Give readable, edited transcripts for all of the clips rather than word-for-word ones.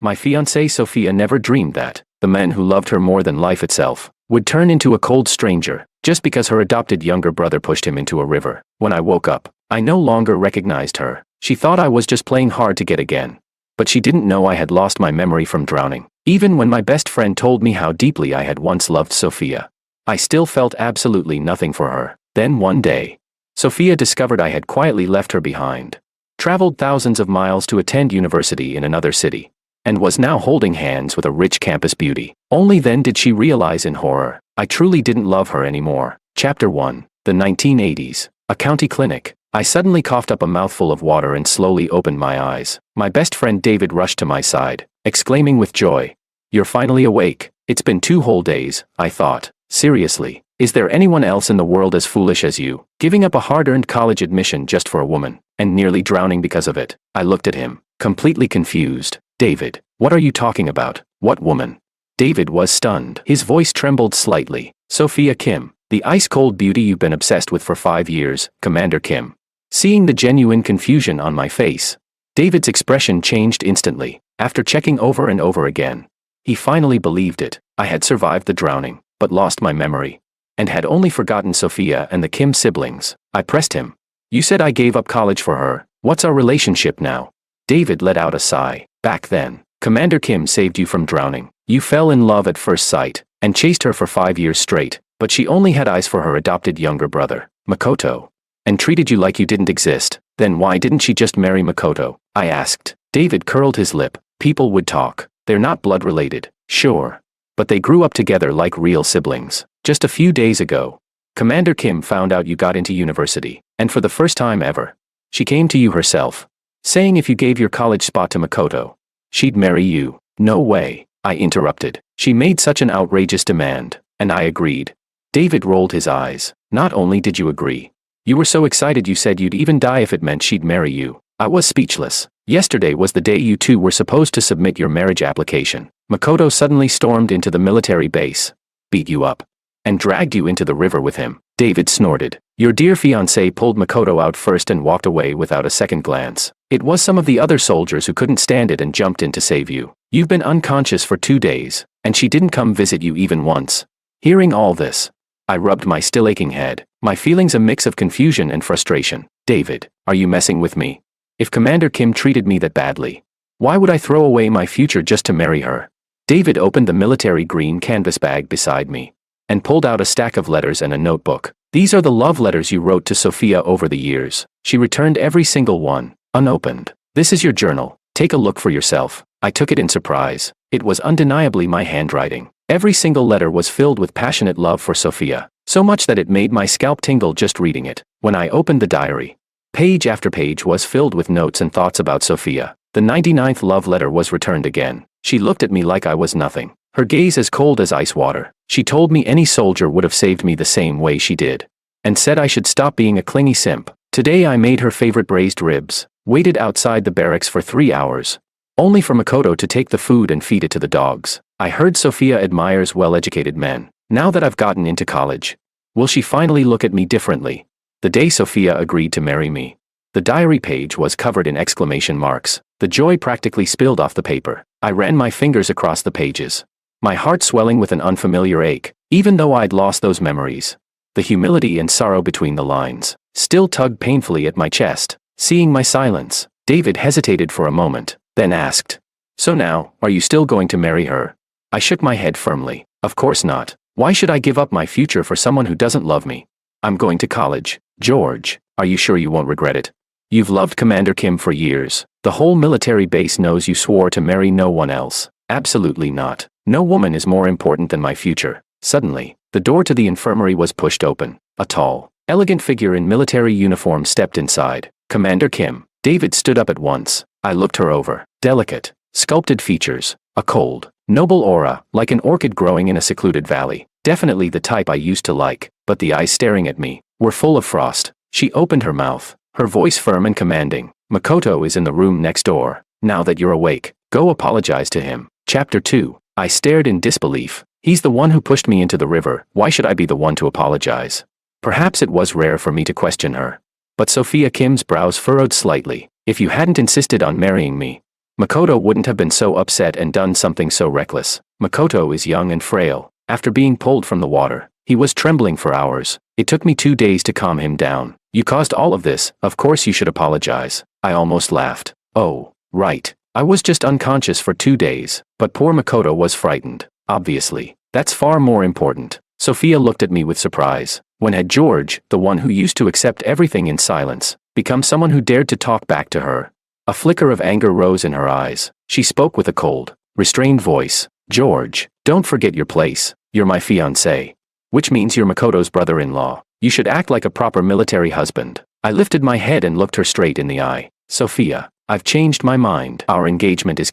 My fiancée Sophia never dreamed that the man who loved her more than life itself would turn into a cold stranger just because her adopted younger brother pushed him into a river. When I woke up, I no longer recognized her. She thought I was just playing hard to get again. But she didn't know I had lost my memory from drowning. Even when my best friend told me how deeply I had once loved Sophia, I still felt absolutely nothing for her. Then one day, Sophia discovered I had quietly left her behind, traveled thousands of miles to attend university in another city, and was now holding hands with a rich campus beauty. Only then did she realize in horror, I truly didn't love her anymore. Chapter 1. The 1980s. A county clinic. I suddenly coughed up a mouthful of water and slowly opened my eyes. My best friend David rushed to my side, exclaiming with joy, "You're finally awake." It's been 2 whole days, I thought. Seriously, is there anyone else in the world as foolish as you? Giving up a hard-earned college admission just for a woman, and nearly drowning because of it. I looked at him, completely confused. David, what are you talking about? What woman? David was stunned. His voice trembled slightly. Sophia Kim, the ice-cold beauty you've been obsessed with for 5 years, Commander Kim. Seeing the genuine confusion on my face, David's expression changed instantly. After checking over and over again, he finally believed it. I had survived the drowning, but lost my memory, and had only forgotten Sophia and the Kim siblings. I pressed him. You said I gave up college for her. What's our relationship now? David let out a sigh. Back then, Commander Kim saved you from drowning. You fell in love at first sight, and chased her for 5 years straight, but she only had eyes for her adopted younger brother, Makoto, and treated you like you didn't exist. Then why didn't she just marry Makoto? I asked. David curled his lip. People would talk. They're not blood related, sure, but they grew up together like real siblings. Just a few days ago, Commander Kim found out you got into university, and for the first time ever, she came to you herself, saying if you gave your college spot to Makoto, she'd marry you. No way, I interrupted. She made such an outrageous demand, and I agreed. David rolled his eyes. Not only did you agree, you were so excited you said you'd even die if it meant she'd marry you. I was speechless. Yesterday was the day you two were supposed to submit your marriage application. Makoto suddenly stormed into the military base, beat you up, and dragged you into the river with him. David snorted. Your dear fiancé pulled Makoto out first and walked away without a second glance. It was some of the other soldiers who couldn't stand it and jumped in to save you. You've been unconscious for 2 days, and she didn't come visit you even once. Hearing all this, I rubbed my still aching head, my feelings a mix of confusion and frustration. David, are you messing with me? If Commander Kim treated me that badly, why would I throw away my future just to marry her? David opened the military green canvas bag beside me, and pulled out a stack of letters and a notebook. These are the love letters you wrote to Sophia over the years. She returned every single one, unopened. This is your journal. Take a look for yourself. I took it in surprise. It was undeniably my handwriting. Every single letter was filled with passionate love for Sophia, so much that it made my scalp tingle just reading it. When I opened the diary, page after page was filled with notes and thoughts about Sophia. The 99th love letter was returned again. She looked at me like I was nothing, her gaze as cold as ice water. She told me any soldier would have saved me the same way she did, and said I should stop being a clingy simp. Today I made her favorite braised ribs, waited outside the barracks for 3 hours, only for Makoto to take the food and feed it to the dogs. I heard Sophia admires well-educated men. Now that I've gotten into college, will she finally look at me differently? The day Sophia agreed to marry me, the diary page was covered in exclamation marks. The joy practically spilled off the paper. I ran my fingers across the pages, my heart swelling with an unfamiliar ache. Even though I'd lost those memories, the humility and sorrow between the lines still tugged painfully at my chest. Seeing my silence, David hesitated for a moment, then asked, "So now, are you still going to marry her?" I shook my head firmly. Of course not. Why should I give up my future for someone who doesn't love me? I'm going to college. George, are you sure you won't regret it? You've loved Commander Kim for years. The whole military base knows you swore to marry no one else. Absolutely not. No woman is more important than my future. Suddenly, the door to the infirmary was pushed open. A tall, elegant figure in military uniform stepped inside. Commander Kim. David stood up at once. I looked her over. Delicate, sculpted features, a cold, noble aura, like an orchid growing in a secluded valley. Definitely the type I used to like, but the eyes staring at me were full of frost. She opened her mouth, her voice firm and commanding. Makoto is in the room next door. Now that you're awake, go apologize to him. Chapter 2. I stared in disbelief. He's the one who pushed me into the river. Why should I be the one to apologize? Perhaps it was rare for me to question her, but Sophia Kim's brows furrowed slightly. If you hadn't insisted on marrying me, Makoto wouldn't have been so upset and done something so reckless. Makoto is young and frail. After being pulled from the water, he was trembling for hours. It took me 2 days to calm him down. You caused all of this, of course you should apologize. I almost laughed. Oh, right. I was just unconscious for 2 days, but poor Makoto was frightened. Obviously. That's far more important. Sophia looked at me with surprise. When had George, the one who used to accept everything in silence, become someone who dared to talk back to her? A flicker of anger rose in her eyes. She spoke with a cold, restrained voice. George, don't forget your place. You're my fiancé. Which means you're Makoto's brother-in-law. You should act like a proper military husband. I lifted my head and looked her straight in the eye. Sophia, I've changed my mind. Our engagement is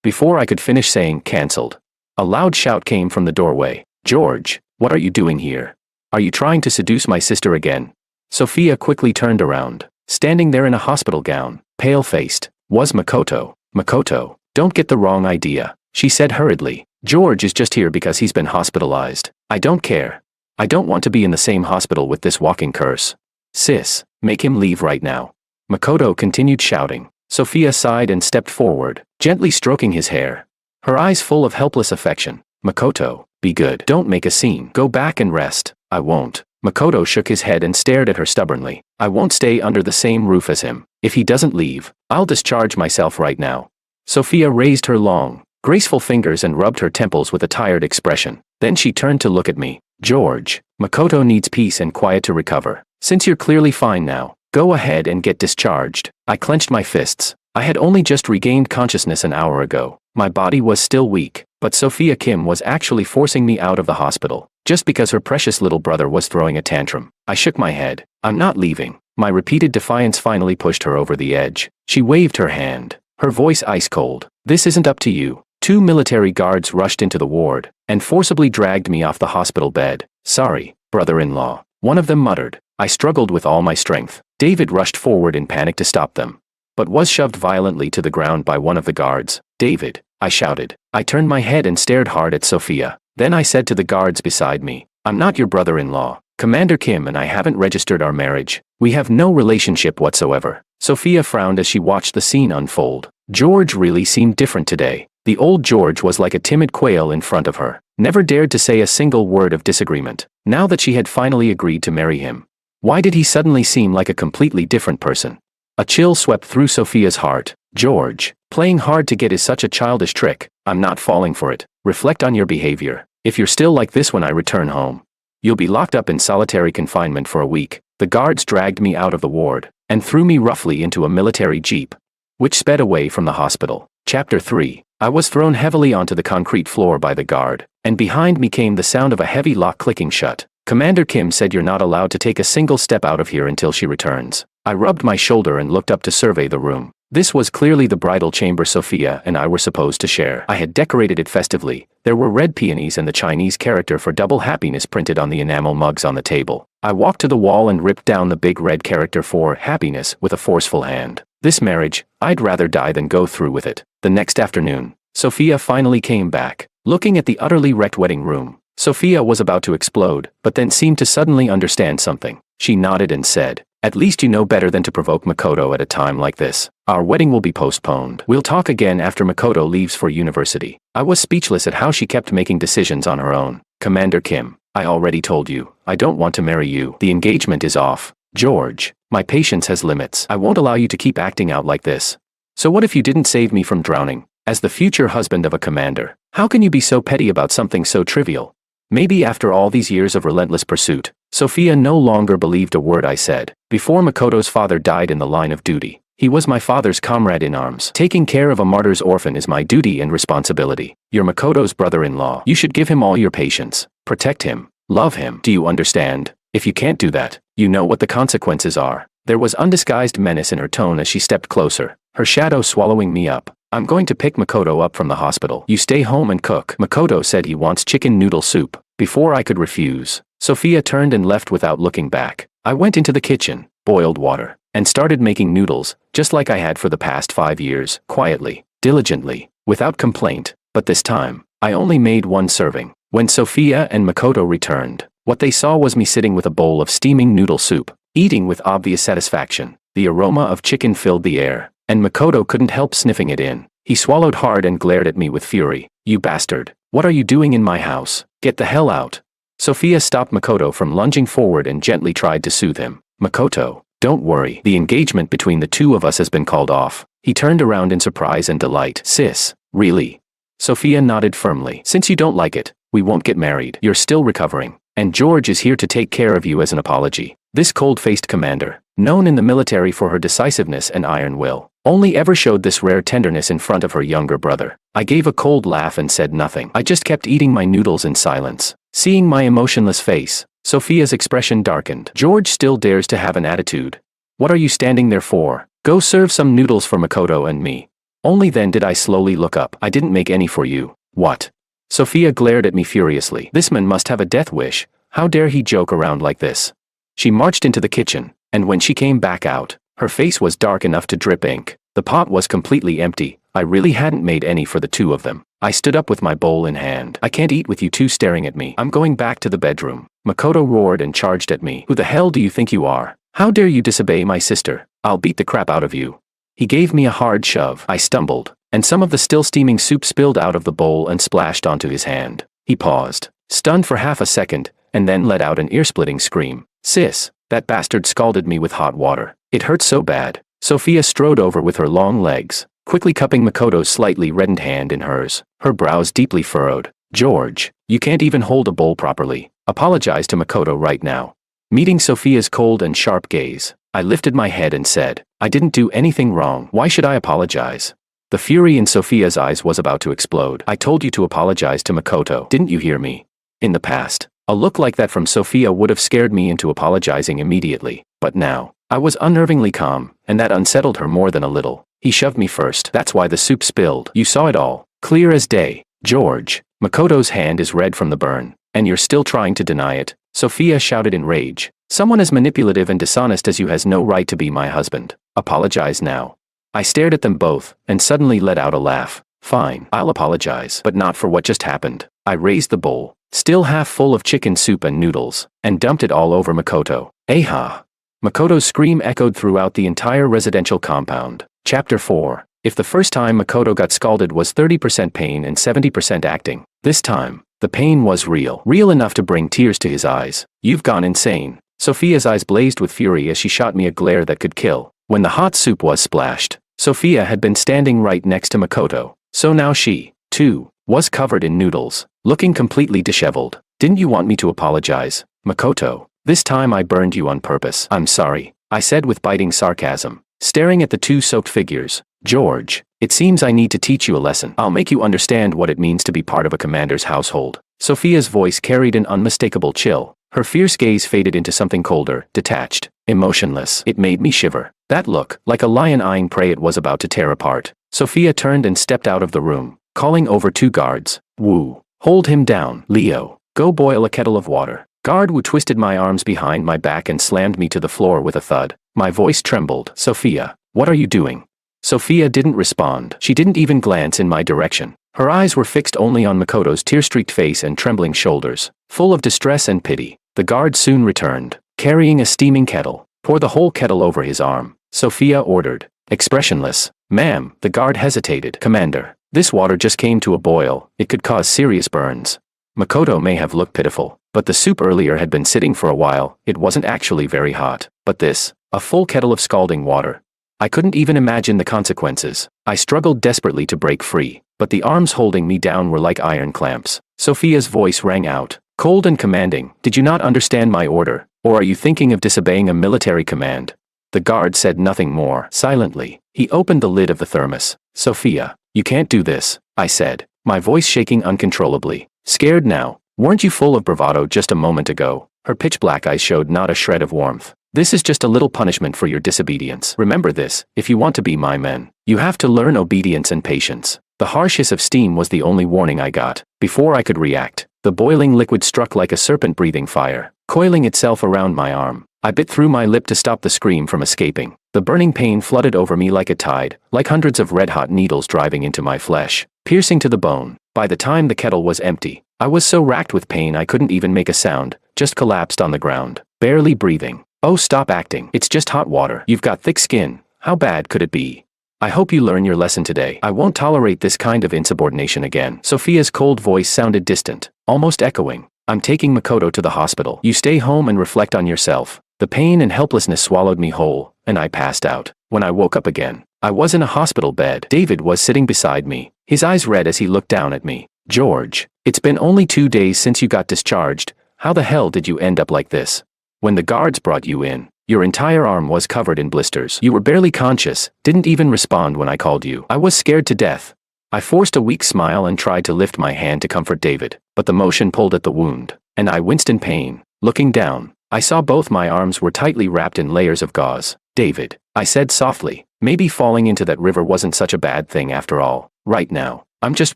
Before I could finish saying cancelled, a loud shout came from the doorway. George, what are you doing here? Are you trying to seduce my sister again? Sophia quickly turned around. Standing there in a hospital gown, pale-faced, was Makoto. Makoto, don't get the wrong idea, she said hurriedly. George is just here because he's been hospitalized. I don't care. I don't want to be in the same hospital with this walking curse. Sis, make him leave right now. Makoto continued shouting. Sophia sighed and stepped forward, gently stroking his hair. Her eyes full of helpless affection. Makoto, be good. Don't make a scene. Go back and rest. I won't. Makoto shook his head and stared at her stubbornly. I won't stay under the same roof as him. If he doesn't leave, I'll discharge myself right now. Sophia raised her long, graceful fingers and rubbed her temples with a tired expression. Then she turned to look at me. George, Makoto needs peace and quiet to recover. Since you're clearly fine now, go ahead and get discharged. I clenched my fists. I had only just regained consciousness an hour ago. My body was still weak, but Sophia Kim was actually forcing me out of the hospital, just because her precious little brother was throwing a tantrum. I shook my head. I'm not leaving. My repeated defiance finally pushed her over the edge. She waved her hand, her voice ice cold. This isn't up to you. 2 military guards rushed into the ward and forcibly dragged me off the hospital bed. Sorry, brother-in-law, one of them muttered. I struggled with all my strength. David rushed forward in panic to stop them, but was shoved violently to the ground by one of the guards. David, I shouted. I turned my head and stared hard at Sophia. Then I said to the guards beside me, I'm not your brother-in-law. Commander Kim and I haven't registered our marriage. We have no relationship whatsoever. Sophia frowned as she watched the scene unfold. George really seemed different today. The old George was like a timid quail in front of her, never dared to say a single word of disagreement. Now that she had finally agreed to marry him, why did he suddenly seem like a completely different person? A chill swept through Sophia's heart. George, playing hard to get is such a childish trick. I'm not falling for it. Reflect on your behavior. If you're still like this when I return home, you'll be locked up in solitary confinement for a week. The guards dragged me out of the ward and threw me roughly into a military jeep, which sped away from the hospital. Chapter 3. I was thrown heavily onto the concrete floor by the guard, and behind me came the sound of a heavy lock clicking shut. Commander Kim said you're not allowed to take a single step out of here until she returns. I rubbed my shoulder and looked up to survey the room. This was clearly the bridal chamber Sophia and I were supposed to share. I had decorated it festively. There were red peonies and the Chinese character for double happiness printed on the enamel mugs on the table. I walked to the wall and ripped down the big red character for happiness with a forceful hand. This marriage, I'd rather die than go through with it. The next afternoon, Sophia finally came back. Looking at the utterly wrecked wedding room, Sophia was about to explode, but then seemed to suddenly understand something. She nodded and said, At least you know better than to provoke Makoto at a time like this. Our wedding will be postponed. We'll talk again after Makoto leaves for university. I was speechless at how she kept making decisions on her own. Commander Kim, I already told you, I don't want to marry you. The engagement is off. George, my patience has limits. I won't allow you to keep acting out like this. So what if you didn't save me from drowning? As the future husband of a commander, how can you be so petty about something so trivial? Maybe after all these years of relentless pursuit, Sophia no longer believed a word I said. Before Makoto's father died in the line of duty, he was my father's comrade in arms. Taking care of a martyr's orphan is my duty and responsibility. You're Makoto's brother-in-law. You should give him all your patience. Protect him. Love him. Do you understand? If you can't do that, you know what the consequences are. There was undisguised menace in her tone as she stepped closer, her shadow swallowing me up. I'm going to pick Makoto up from the hospital. You stay home and cook. Makoto said he wants chicken noodle soup. Before I could refuse, Sophia turned and left without looking back. I went into the kitchen, boiled water, and started making noodles, just like I had for the past 5 years, quietly, diligently, without complaint. But this time, I only made 1 serving. When Sophia and Makoto returned, what they saw was me sitting with a bowl of steaming noodle soup, eating with obvious satisfaction. The aroma of chicken filled the air, and Makoto couldn't help sniffing it in. He swallowed hard and glared at me with fury. You bastard. What are you doing in my house? Get the hell out. Sophia stopped Makoto from lunging forward and gently tried to soothe him. Makoto, don't worry. The engagement between the two of us has been called off. He turned around in surprise and delight. Sis, really? Sophia nodded firmly. Since you don't like it, we won't get married. You're still recovering. And George is here to take care of you as an apology. This cold-faced commander, known in the military for her decisiveness and iron will, only ever showed this rare tenderness in front of her younger brother. I gave a cold laugh and said nothing. I just kept eating my noodles in silence. Seeing my emotionless face, Sophia's expression darkened. George still dares to have an attitude. What are you standing there for? Go serve some noodles for Makoto and me. Only then did I slowly look up. I didn't make any for you. What? Sophia glared at me furiously. This man must have a death wish. How dare he joke around like this? She marched into the kitchen, and when she came back out, her face was dark enough to drip ink. The pot was completely empty. I really hadn't made any for the two of them. I stood up with my bowl in hand. I can't eat with you two staring at me. I'm going back to the bedroom. Makoto roared and charged at me. Who the hell do you think you are? How dare you disobey my sister? I'll beat the crap out of you. He gave me a hard shove. I stumbled, and some of the still steaming soup spilled out of the bowl and splashed onto his hand. He paused, stunned for half a second, and then let out an ear-splitting scream. Sis, that bastard scalded me with hot water. It hurt so bad. Sophia strode over with her long legs, quickly cupping Makoto's slightly reddened hand in hers, her brows deeply furrowed. George, you can't even hold a bowl properly. Apologize to Makoto right now. Meeting Sophia's cold and sharp gaze, I lifted my head and said, I didn't do anything wrong. Why should I apologize? The fury in Sophia's eyes was about to explode. I told you to apologize to Makoto. Didn't you hear me? In the past, a look like that from Sophia would have scared me into apologizing immediately. But now, I was unnervingly calm, and that unsettled her more than a little. He shoved me first. That's why the soup spilled. You saw it all. Clear as day. George, Makoto's hand is red from the burn, and you're still trying to deny it. Sophia shouted in rage. Someone as manipulative and dishonest as you has no right to be my husband. Apologize now. I stared at them both, and suddenly let out a laugh. Fine, I'll apologize, but not for what just happened. I raised the bowl, still half full of chicken soup and noodles, and dumped it all over Makoto. Aha! Makoto's scream echoed throughout the entire residential compound. Chapter 4. If the first time Makoto got scalded was 30% pain and 70% acting, this time, the pain was real. Real enough to bring tears to his eyes. You've gone insane. Sophia's eyes blazed with fury as she shot me a glare that could kill. When the hot soup was splashed, Sophia had been standing right next to Makoto, so now she, too, was covered in noodles, looking completely disheveled. Didn't you want me to apologize, Makoto? This time I burned you on purpose. I'm sorry, I said with biting sarcasm, staring at the two soaked figures. George, it seems I need to teach you a lesson. I'll make you understand what it means to be part of a commander's household. Sophia's voice carried an unmistakable chill. Her fierce gaze faded into something colder, detached, emotionless. It made me shiver. That look, like a lion eyeing prey it was about to tear apart. Sophia turned and stepped out of the room, calling over two guards. Wu, hold him down. Leo, go boil a kettle of water. Guard Wu twisted my arms behind my back and slammed me to the floor with a thud. My voice trembled. Sophia, what are you doing? Sophia didn't respond. She didn't even glance in my direction. Her eyes were fixed only on Makoto's tear-streaked face and trembling shoulders, full of distress and pity. The guard soon returned, carrying a steaming kettle. Pour the whole kettle over his arm, Sophia ordered. Expressionless. Ma'am, the guard hesitated. Commander, this water just came to a boil. It could cause serious burns. Makoto may have looked pitiful, but the soup earlier had been sitting for a while. It wasn't actually very hot. But this, a full kettle of scalding water. I couldn't even imagine the consequences. I struggled desperately to break free, but the arms holding me down were like iron clamps. Sophia's voice rang out, cold and commanding. Did you not understand my order, or are you thinking of disobeying a military command? The guard said nothing more. Silently, he opened the lid of the thermos. Sophia, you can't do this, I said, my voice shaking uncontrollably. Scared now? Weren't you full of bravado just a moment ago? Her pitch-black eyes showed not a shred of warmth. This is just a little punishment for your disobedience. Remember this, if you want to be my men, you have to learn obedience and patience. The harsh hiss of steam was the only warning I got. Before I could react, the boiling liquid struck like a serpent breathing fire, coiling itself around my arm. I bit through my lip to stop the scream from escaping. The burning pain flooded over me like a tide, like hundreds of red-hot needles driving into my flesh, piercing to the bone. By the time the kettle was empty, I was so racked with pain I couldn't even make a sound, just collapsed on the ground, barely breathing. Oh, stop acting. It's just hot water. You've got thick skin. How bad could it be? I hope you learn your lesson today. I won't tolerate this kind of insubordination again." Sophia's cold voice sounded distant, almost echoing. "I'm taking Makoto to the hospital. You stay home and reflect on yourself." The pain and helplessness swallowed me whole, and I passed out. When I woke up again, I was in a hospital bed. David was sitting beside me, his eyes red as he looked down at me. "George, it's been only 2 days since you got discharged. How the hell did you end up like this? When the guards brought you in, your entire arm was covered in blisters. You were barely conscious, didn't even respond when I called you. I was scared to death." I forced a weak smile and tried to lift my hand to comfort David, but the motion pulled at the wound, and I winced in pain. Looking down, I saw both my arms were tightly wrapped in layers of gauze. "David," I said softly, "maybe falling into that river wasn't such a bad thing after all. Right now, I'm just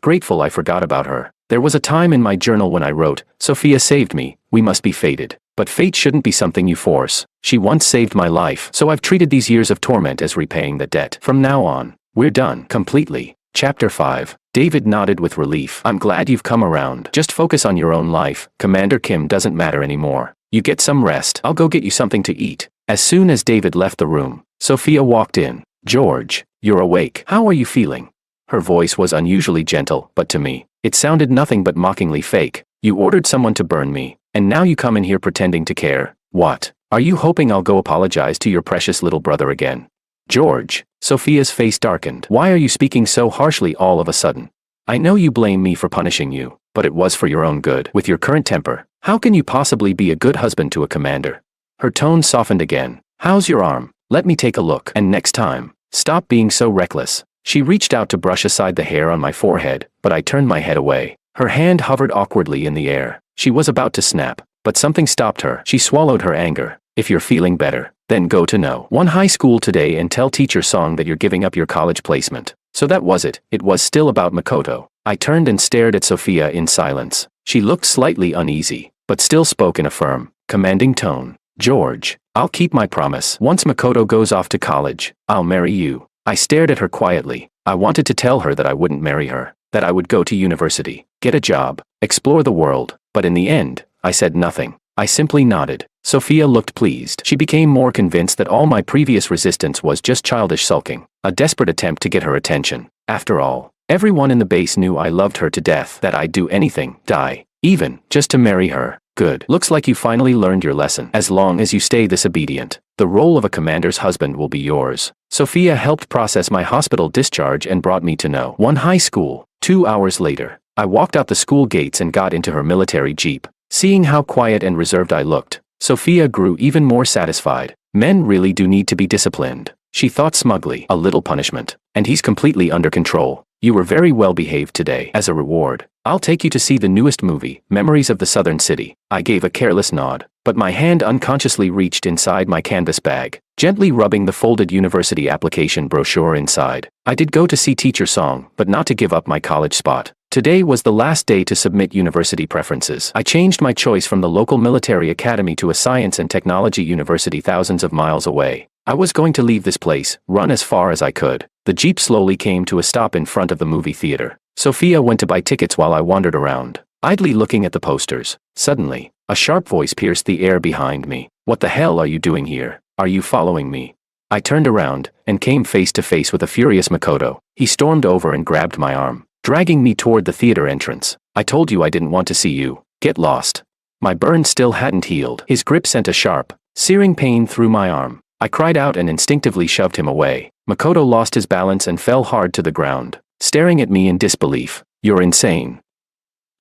grateful I forgot about her. There was a time in my journal when I wrote, 'Sophia saved me, we must be fated.' But fate shouldn't be something you force. She once saved my life, so I've treated these years of torment as repaying that debt. From now on, we're done. Completely." Chapter 5. David nodded with relief. "I'm glad you've come around. Just focus on your own life. Commander Kim doesn't matter anymore. You get some rest. I'll go get you something to eat." As soon as David left the room, Sophia walked in. "George, you're awake. How are you feeling?" Her voice was unusually gentle, but to me, it sounded nothing but mockingly fake. "You ordered someone to burn me, and now you come in here pretending to care. What? Are you hoping I'll go apologize to your precious little brother again?" "George," Sophia's face darkened. "Why are you speaking so harshly all of a sudden? I know you blame me for punishing you, but it was for your own good. With your current temper, how can you possibly be a good husband to a commander?" Her tone softened again. "How's your arm? Let me take a look. And next time, stop being so reckless." She reached out to brush aside the hair on my forehead, but I turned my head away. Her hand hovered awkwardly in the air. She was about to snap, but something stopped her. She swallowed her anger. "If you're feeling better, then go to No. 1 high school today and tell Teacher Song that you're giving up your college placement." So that was it. It was still about Makoto. I turned and stared at Sophia in silence. She looked slightly uneasy, but still spoke in a firm, commanding tone. "George, I'll keep my promise. Once Makoto goes off to college, I'll marry you." I stared at her quietly. I wanted to tell her that I wouldn't marry her, that I would go to university, get a job, explore the world, but in the end, I said nothing. I simply nodded. Sophia looked pleased. She became more convinced that all my previous resistance was just childish sulking, a desperate attempt to get her attention. After all, everyone in the base knew I loved her to death, that I'd do anything, die, even, just to marry her. "Good. Looks like you finally learned your lesson. As long as you stay this obedient, the role of a commander's husband will be yours." Sophia helped process my hospital discharge and brought me to No. 1 high school. 2 hours later, I walked out the school gates and got into her military jeep. Seeing how quiet and reserved I looked, Sophia grew even more satisfied. "Men really do need to be disciplined," she thought smugly. "A little punishment, and he's completely under control. You were very well behaved today. As a reward, I'll take you to see the newest movie, Memories of the Southern City." I gave a careless nod, but my hand unconsciously reached inside my canvas bag, gently rubbing the folded university application brochure inside. I did go to see Teacher Song, but not to give up my college spot. Today was the last day to submit university preferences. I changed my choice from the local military academy to a science and technology university thousands of miles away. I was going to leave this place, run as far as I could. The jeep slowly came to a stop in front of the movie theater. Sophia went to buy tickets while I wandered around, idly looking at the posters. Suddenly, a sharp voice pierced the air behind me. "What the hell are you doing here? Are you following me?" I turned around, and came face to face with a furious Makoto. He stormed over and grabbed my arm, dragging me toward the theater entrance. "I told you I didn't want to see you. Get lost." My burn still hadn't healed. His grip sent a sharp, searing pain through my arm. I cried out and instinctively shoved him away. Makoto lost his balance and fell hard to the ground, staring at me in disbelief. "You're insane.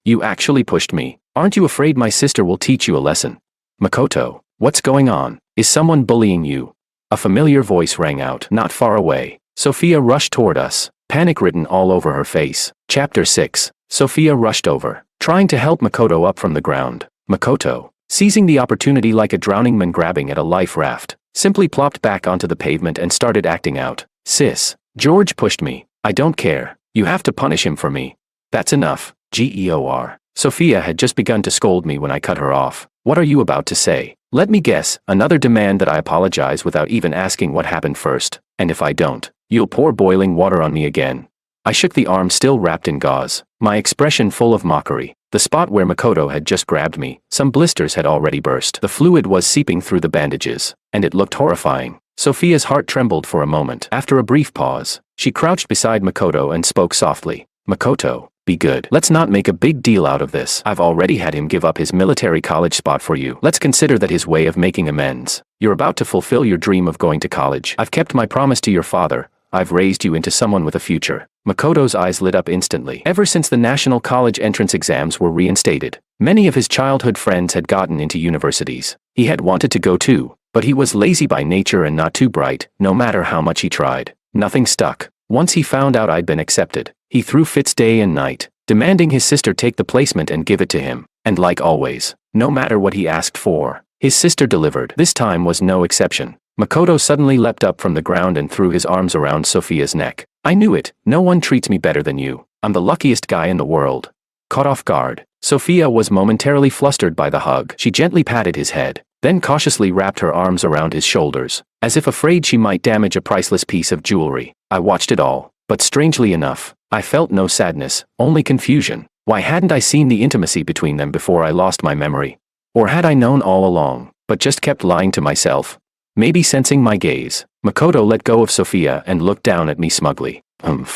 You actually pushed me. Aren't you afraid my sister will teach you a lesson?" "Makoto, what's going on? Is someone bullying you?" A familiar voice rang out, not far away. Sophia rushed toward us, panic written all over her face. Chapter 6. Sophia rushed over, trying to help Makoto up from the ground. Makoto, seizing the opportunity like a drowning man grabbing at a life raft, simply plopped back onto the pavement and started acting out. "Sis, George pushed me. I don't care. You have to punish him for me." "That's enough, Geor." Sophia had just begun to scold me when I cut her off. "What are you about to say?" "Let me guess, another demand that I apologize without even asking what happened first. And if I don't, you'll pour boiling water on me again." I shook the arm still wrapped in gauze, my expression full of mockery. The spot where Makoto had just grabbed me, some blisters had already burst. The fluid was seeping through the bandages, and it looked horrifying. Sophia's heart trembled for a moment. After a brief pause, she crouched beside Makoto and spoke softly. Makoto, be good. Let's not make a big deal out of this. I've already had him give up his military college spot for you. Let's consider that his way of making amends. You're about to fulfill your dream of going to college. I've kept my promise to your father. I've raised you into someone with a future. Makoto's eyes lit up instantly. Ever since the national college entrance exams were reinstated, many of his childhood friends had gotten into universities. He had wanted to go too, but he was lazy by nature and not too bright. No matter how much he tried, nothing stuck. Once he found out I'd been accepted, he threw fits day and night, demanding his sister take the placement and give it to him. And like always, no matter what he asked for, his sister delivered. This time was no exception. Makoto suddenly leapt up from the ground and threw his arms around Sophia's neck. I knew it. No one treats me better than you. I'm the luckiest guy in the world. Caught off guard, Sophia was momentarily flustered by the hug. She gently patted his head, then cautiously wrapped her arms around his shoulders, as if afraid she might damage a priceless piece of jewelry. I watched it all, but strangely enough, I felt no sadness, only confusion. Why hadn't I seen the intimacy between them before I lost my memory? Or had I known all along, but just kept lying to myself? Maybe sensing my gaze, Makoto let go of Sophia and looked down at me smugly.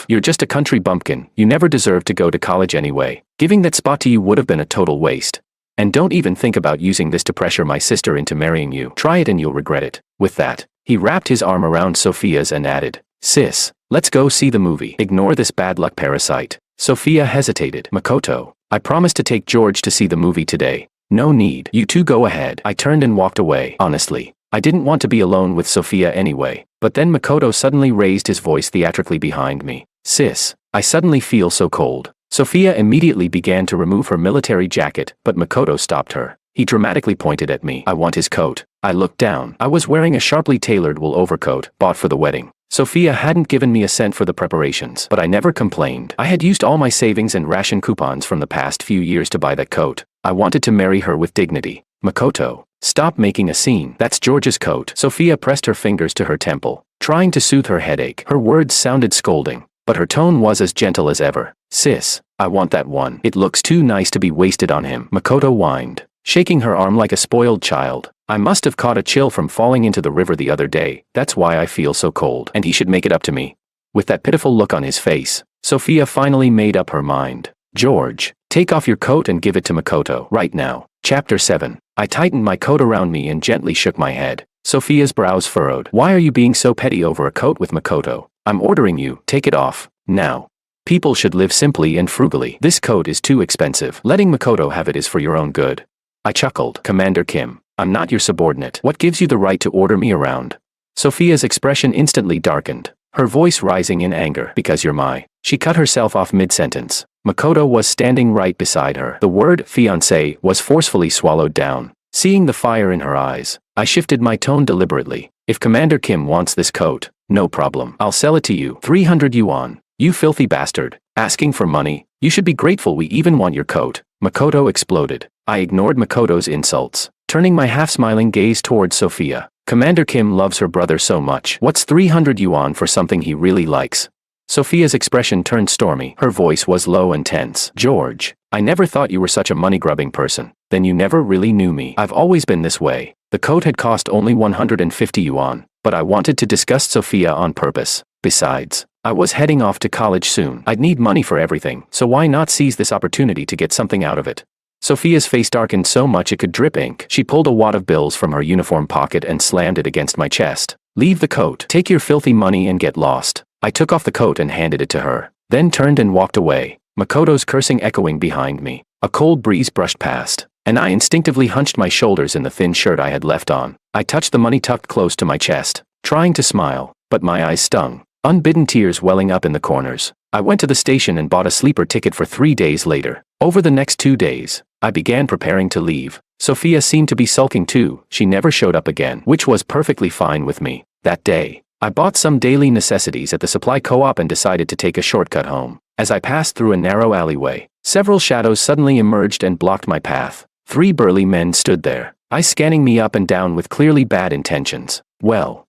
You're just a country bumpkin. You never deserved to go to college anyway. Giving that spot to you would have been a total waste. And don't even think about using this to pressure my sister into marrying you. Try it and you'll regret it. With that, he wrapped his arm around Sophia's and added, Sis, let's go see the movie. Ignore this bad luck parasite. Sophia hesitated. Makoto, I promised to take George to see the movie today. No need. You two go ahead. I turned and walked away. Honestly, I didn't want to be alone with Sophia anyway. But then Makoto suddenly raised his voice theatrically behind me. Sis, I suddenly feel so cold. Sophia immediately began to remove her military jacket, but Makoto stopped her. He dramatically pointed at me. I want his coat. I looked down. I was wearing a sharply tailored wool overcoat, bought for the wedding. Sophia hadn't given me a cent for the preparations, but I never complained. I had used all my savings and ration coupons from the past few years to buy that coat. I wanted to marry her with dignity. Makoto, stop making a scene. That's George's coat. Sophia pressed her fingers to her temple, trying to soothe her headache. Her words sounded scolding, but her tone was as gentle as ever. Sis, I want that one. It looks too nice to be wasted on him. Makoto whined, shaking her arm like a spoiled child. I must have caught a chill from falling into the river the other day. That's why I feel so cold. And he should make it up to me. With that pitiful look on his face, Sophia finally made up her mind. George, take off your coat and give it to Makoto right now. Chapter 7. I tightened my coat around me and gently shook my head. Sophia's brows furrowed. Why are you being so petty over a coat with Makoto? I'm ordering you, take it off, now. People should live simply and frugally. This coat is too expensive. Letting Makoto have it is for your own good. I chuckled. Commander Kim, I'm not your subordinate. What gives you the right to order me around? Sophia's expression instantly darkened, her voice rising in anger. Because you're my. She cut herself off mid-sentence. Makoto was standing right beside her. The word fiancé was forcefully swallowed down. Seeing the fire in her eyes, I shifted my tone deliberately. If Commander Kim wants this coat, no problem. I'll sell it to you. 300 yuan. You filthy bastard. Asking for money? You should be grateful we even want your coat. Makoto exploded. I ignored Makoto's insults, turning my half-smiling gaze towards Sophia. Commander Kim loves her brother so much. What's 300 yuan for something he really likes? Sophia's expression turned stormy. Her voice was low and tense. George, I never thought you were such a money-grubbing person. Then you never really knew me. I've always been this way. The coat had cost only 150 yuan, but I wanted to disgust Sophia on purpose. Besides, I was heading off to college soon. I'd need money for everything, so why not seize this opportunity to get something out of it? Sophia's face darkened so much it could drip ink. She pulled a wad of bills from her uniform pocket and slammed it against my chest. Leave the coat. Take your filthy money and get lost. I took off the coat and handed it to her, then turned and walked away. Makoto's cursing echoing behind me. A cold breeze brushed past, and I instinctively hunched my shoulders in the thin shirt I had left on. I touched the money tucked close to my chest, trying to smile, but my eyes stung, unbidden tears welling up in the corners. I went to the station and bought a sleeper ticket for 3 days later. Over the next 2 days, I began preparing to leave. Sophia seemed to be sulking too. She never showed up again, which was perfectly fine with me. That day, I bought some daily necessities at the supply co-op and decided to take a shortcut home. As I passed through a narrow alleyway, several shadows suddenly emerged and blocked my path. 3 burly men stood there, eyes scanning me up and down with clearly bad intentions. Well,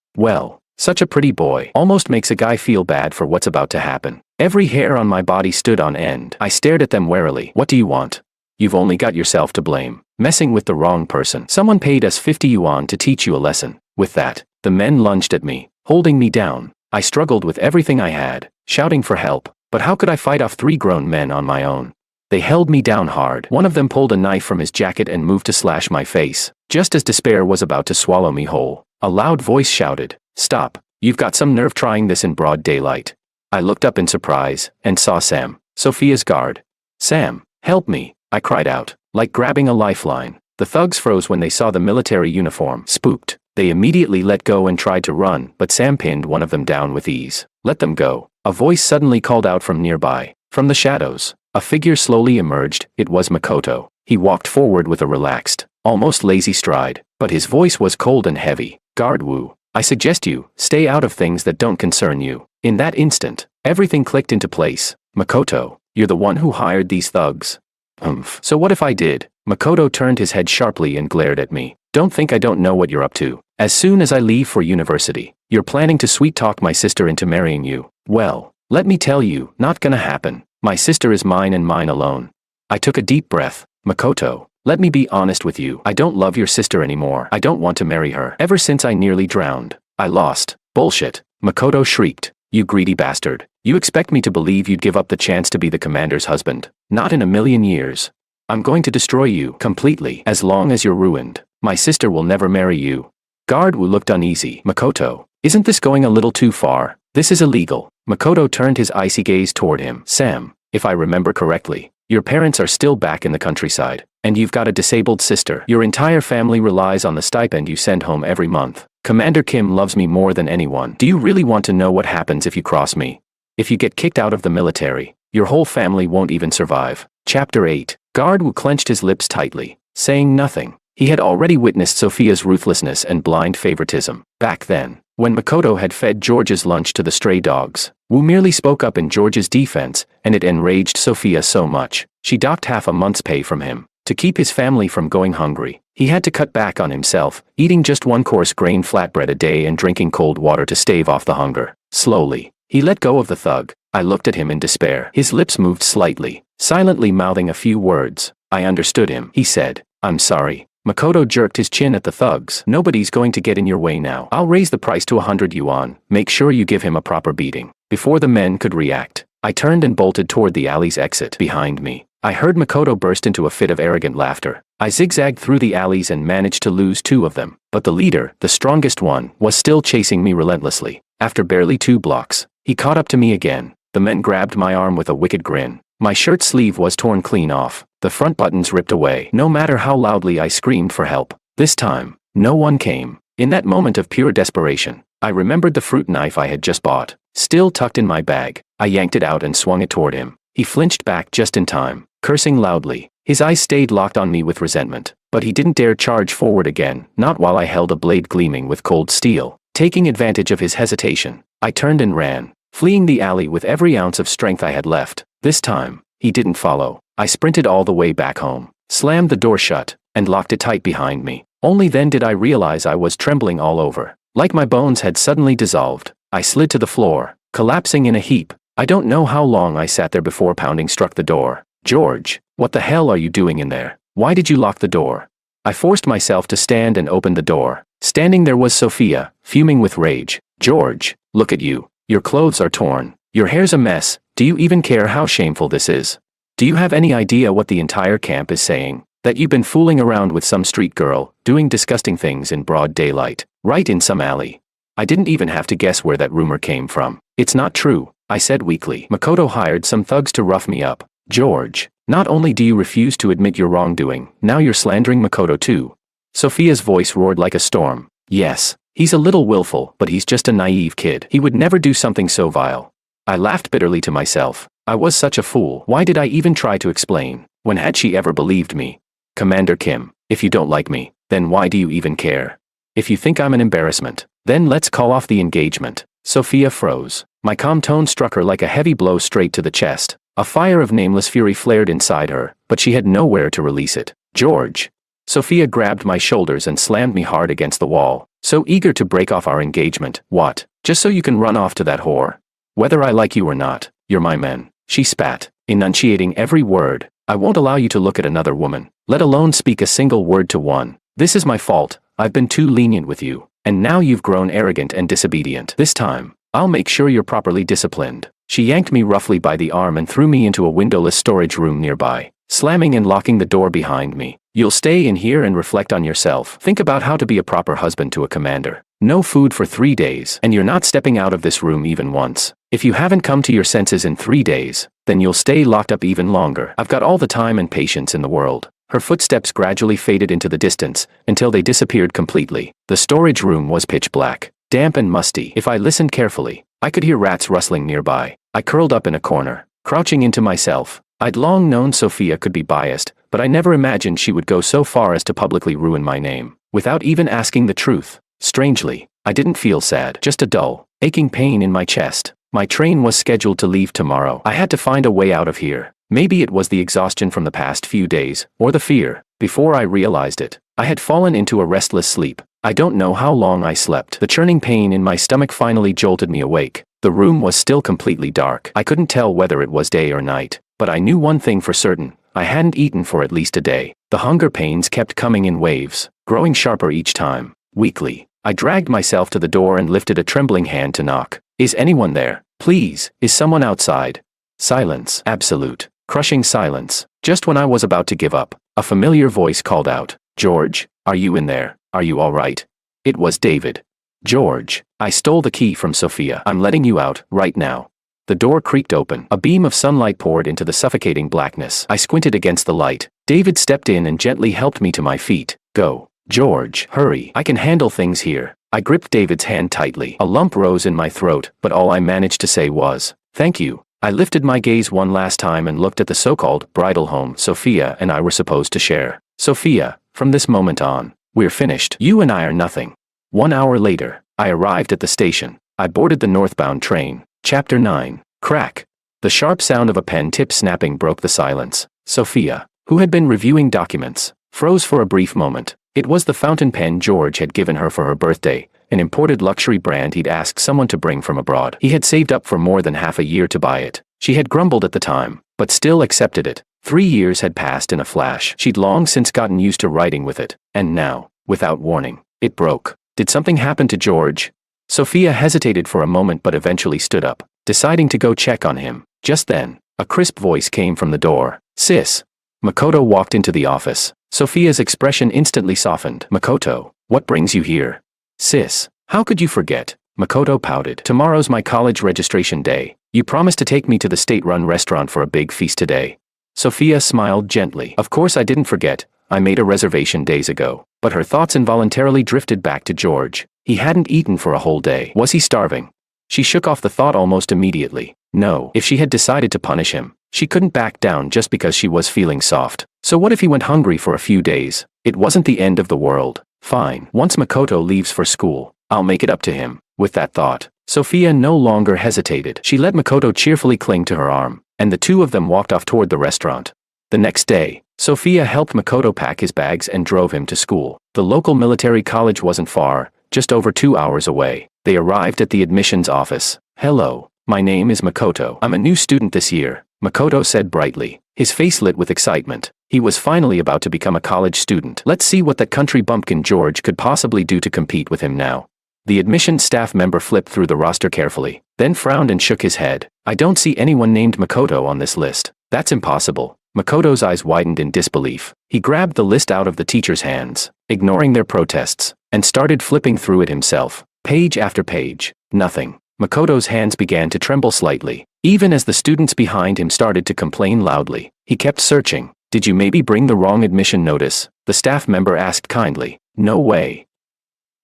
such a pretty boy almost makes a guy feel bad for what's about to happen. Every hair on my body stood on end. I stared at them warily. What do you want? You've only got yourself to blame. Messing with the wrong person. Someone paid us 50 yuan to teach you a lesson. With that, The men lunged at me, holding me down. I struggled with everything I had, shouting for help, but how could I fight off 3 grown men on my own? They held me down hard. One of them pulled a knife from his jacket and moved to slash my face. Just as despair was about to swallow me whole, a loud voice shouted, "Stop, you've got some nerve trying this in broad daylight." I looked up in surprise, and saw Sam, Sophia's guard. "Sam, help me," I cried out, like grabbing a lifeline. The thugs froze when they saw the military uniform. Spooked, they immediately let go and tried to run, but Sam pinned one of them down with ease. "Let them go," a voice suddenly called out from nearby. From the shadows, a figure slowly emerged. It was Makoto. He walked forward with a relaxed, almost lazy stride, but his voice was cold and heavy. "Guard Wu, I suggest you stay out of things that don't concern you." In that instant, everything clicked into place. "Makoto, you're the one who hired these thugs." "Humph. So what if I did?" Makoto turned his head sharply and glared at me. "Don't think I don't know what you're up to. As soon as I leave for university, you're planning to sweet-talk my sister into marrying you. Well, let me tell you, not gonna happen. My sister is mine and mine alone." I took a deep breath. "Makoto, let me be honest with you. I don't love your sister anymore. I don't want to marry her. Ever since I nearly drowned, I lost." "Bullshit," Makoto shrieked. "You greedy bastard. You expect me to believe you'd give up the chance to be the commander's husband? Not in a million years. I'm going to destroy you completely. As long as you're ruined, my sister will never marry you." Guard Wu looked uneasy. "Makoto, isn't this going a little too far? This is illegal." Makoto turned his icy gaze toward him. "Sam, if I remember correctly, your parents are still back in the countryside, and you've got a disabled sister. Your entire family relies on the stipend you send home every month. Commander Kim loves me more than anyone. Do you really want to know what happens if you cross me? If you get kicked out of the military, your whole family won't even survive." Chapter 8. Guard Wu clenched his lips tightly, saying nothing. He had already witnessed Sophia's ruthlessness and blind favoritism. Back then, when Makoto had fed George's lunch to the stray dogs, Wu merely spoke up in George's defense, and it enraged Sophia so much, she docked half a month's pay from him. To keep his family from going hungry, he had to cut back on himself, eating just 1 coarse grain flatbread a day and drinking cold water to stave off the hunger. Slowly, he let go of the thug. I looked at him in despair. His lips moved slightly, silently mouthing a few words. I understood him. He said, "I'm sorry." Makoto jerked his chin at the thugs. "Nobody's going to get in your way now. I'll raise the price to 100 yuan. Make sure you give him a proper beating." Before the men could react, I turned and bolted toward the alley's exit. Behind me, I heard Makoto burst into a fit of arrogant laughter. I zigzagged through the alleys and managed to lose 2 of them, but the leader, the strongest one, was still chasing me relentlessly. After barely 2 blocks, he caught up to me again. The men grabbed my arm with a wicked grin. My shirt sleeve was torn clean off, the front buttons ripped away. No matter how loudly I screamed for help, this time, no one came. In that moment of pure desperation, I remembered the fruit knife I had just bought, still tucked in my bag. I yanked it out and swung it toward him. He flinched back just in time, cursing loudly. His eyes stayed locked on me with resentment, but he didn't dare charge forward again, not while I held a blade gleaming with cold steel. Taking advantage of his hesitation, I turned and ran, fleeing the alley with every ounce of strength I had left. This time, he didn't follow. I sprinted all the way back home, slammed the door shut, and locked it tight behind me. Only then did I realize I was trembling all over. Like my bones had suddenly dissolved, I slid to the floor, collapsing in a heap. I don't know how long I sat there before pounding struck the door. "George, what the hell are you doing in there? Why did you lock the door?" I forced myself to stand and open the door. Standing there was Sophia, fuming with rage. "George, look at you. Your clothes are torn. Your hair's a mess. Do you even care how shameful this is? Do you have any idea what the entire camp is saying? That you've been fooling around with some street girl, doing disgusting things in broad daylight, right in some alley?" I didn't even have to guess where that rumor came from. "It's not true," I said weakly. "Makoto hired some thugs to rough me up." "George, not only do you refuse to admit your wrongdoing, now you're slandering Makoto too." Sophia's voice roared like a storm. "Yes, he's a little willful, but he's just a naive kid. He would never do something so vile." I laughed bitterly to myself. I was such a fool. Why did I even try to explain? When had she ever believed me? "Commander Kim, if you don't like me, then why do you even care? If you think I'm an embarrassment, then let's call off the engagement." Sophia froze. My calm tone struck her like a heavy blow straight to the chest. A fire of nameless fury flared inside her, but she had nowhere to release it. "George." Sophia grabbed my shoulders and slammed me hard against the wall, so eager to break off our engagement. "What? Just so you can run off to that whore? Whether I like you or not, you're my man." She spat, enunciating every word. "I won't allow you to look at another woman, let alone speak a single word to one. This is my fault. I've been too lenient with you. and now you've grown arrogant and disobedient. This time, I'll make sure you're properly disciplined. She yanked me roughly by the arm and threw me into a windowless storage room nearby, slamming and locking the door behind me. You'll stay in here and reflect on yourself. Think about how to be a proper husband to a commander. No food for 3 days, and you're not stepping out of this room even once. If you haven't come to your senses in 3 days, then you'll stay locked up even longer. I've got all the time and patience in the world. Her footsteps gradually faded into the distance, until they disappeared completely. The storage room was pitch black, damp and musty. If I listened carefully, I could hear rats rustling nearby. I curled up in a corner, crouching into myself. I'd long known Sophia could be biased, but I never imagined she would go so far as to publicly ruin my name, without even asking the truth. Strangely, I didn't feel sad, just a dull, aching pain in my chest. My train was scheduled to leave tomorrow. I had to find a way out of here. Maybe it was the exhaustion from the past few days, or the fear. Before I realized it, I had fallen into a restless sleep. I don't know how long I slept. The churning pain in my stomach finally jolted me awake. The room was still completely dark. I couldn't tell whether it was day or night, but I knew one thing for certain. I hadn't eaten for at least a day. The hunger pains kept coming in waves, growing sharper each time. Weakly, I dragged myself to the door and lifted a trembling hand to knock. Is anyone there? Please, is someone outside? Silence. Absolute, crushing silence. Just when I was about to give up, a familiar voice called out, "George, are you in there? Are you all right?" It was David. "George, I stole the key from Sophia. I'm letting you out, right now." The door creaked open. A beam of sunlight poured into the suffocating blackness. I squinted against the light. David stepped in and gently helped me to my feet. "Go, George, hurry. I can handle things here." I gripped David's hand tightly. A lump rose in my throat, but all I managed to say was, "Thank you." I lifted my gaze one last time and looked at the so-called bridal home Sophia and I were supposed to share. "Sophia, from this moment on, we're finished. You and I are nothing." 1 hour later, I arrived at the station. I boarded the northbound train. Chapter 9. Crack. The sharp sound of a pen tip snapping broke the silence. Sophia, who had been reviewing documents, froze for a brief moment. It was the fountain pen George had given her for her birthday, an imported luxury brand he'd asked someone to bring from abroad. He had saved up for more than half a year to buy it. She had grumbled at the time, but still accepted it. 3 years had passed in a flash. She'd long since gotten used to writing with it, and now, without warning, it broke. Did something happen to George? Sophia hesitated for a moment but eventually stood up, deciding to go check on him. Just then, a crisp voice came from the door. "Sis." Makoto walked into the office. Sophia's expression instantly softened. "Makoto, what brings you here?" "Sis, how could you forget?" Makoto pouted. "Tomorrow's my college registration day. You promised to take me to the state-run restaurant for a big feast today." Sophia smiled gently. "Of course I didn't forget. I made a reservation days ago." But her thoughts involuntarily drifted back to George. He hadn't eaten for a whole day. Was he starving? She shook off the thought almost immediately. No, if she had decided to punish him, she couldn't back down just because she was feeling soft. So what if he went hungry for a few days? It wasn't the end of the world. Fine. Once Makoto leaves for school, I'll make it up to him. With that thought, Sophia no longer hesitated. She let Makoto cheerfully cling to her arm, and the two of them walked off toward the restaurant. The next day, Sophia helped Makoto pack his bags and drove him to school. The local military college wasn't far, just over 2 hours away. They arrived at the admissions office. "Hello, my name is Makoto. I'm a new student this year," Makoto said brightly, his face lit with excitement. He was finally about to become a college student. Let's see what that country bumpkin George could possibly do to compete with him now. The admissions staff member flipped through the roster carefully, then frowned and shook his head. "I don't see anyone named Makoto on this list." "That's impossible." Makoto's eyes widened in disbelief. He grabbed the list out of the teacher's hands, ignoring their protests, and started flipping through it himself. Page after page, nothing. Makoto's hands began to tremble slightly, even as the students behind him started to complain loudly. He kept searching. "Did you maybe bring the wrong admission notice?" the staff member asked kindly. "No way.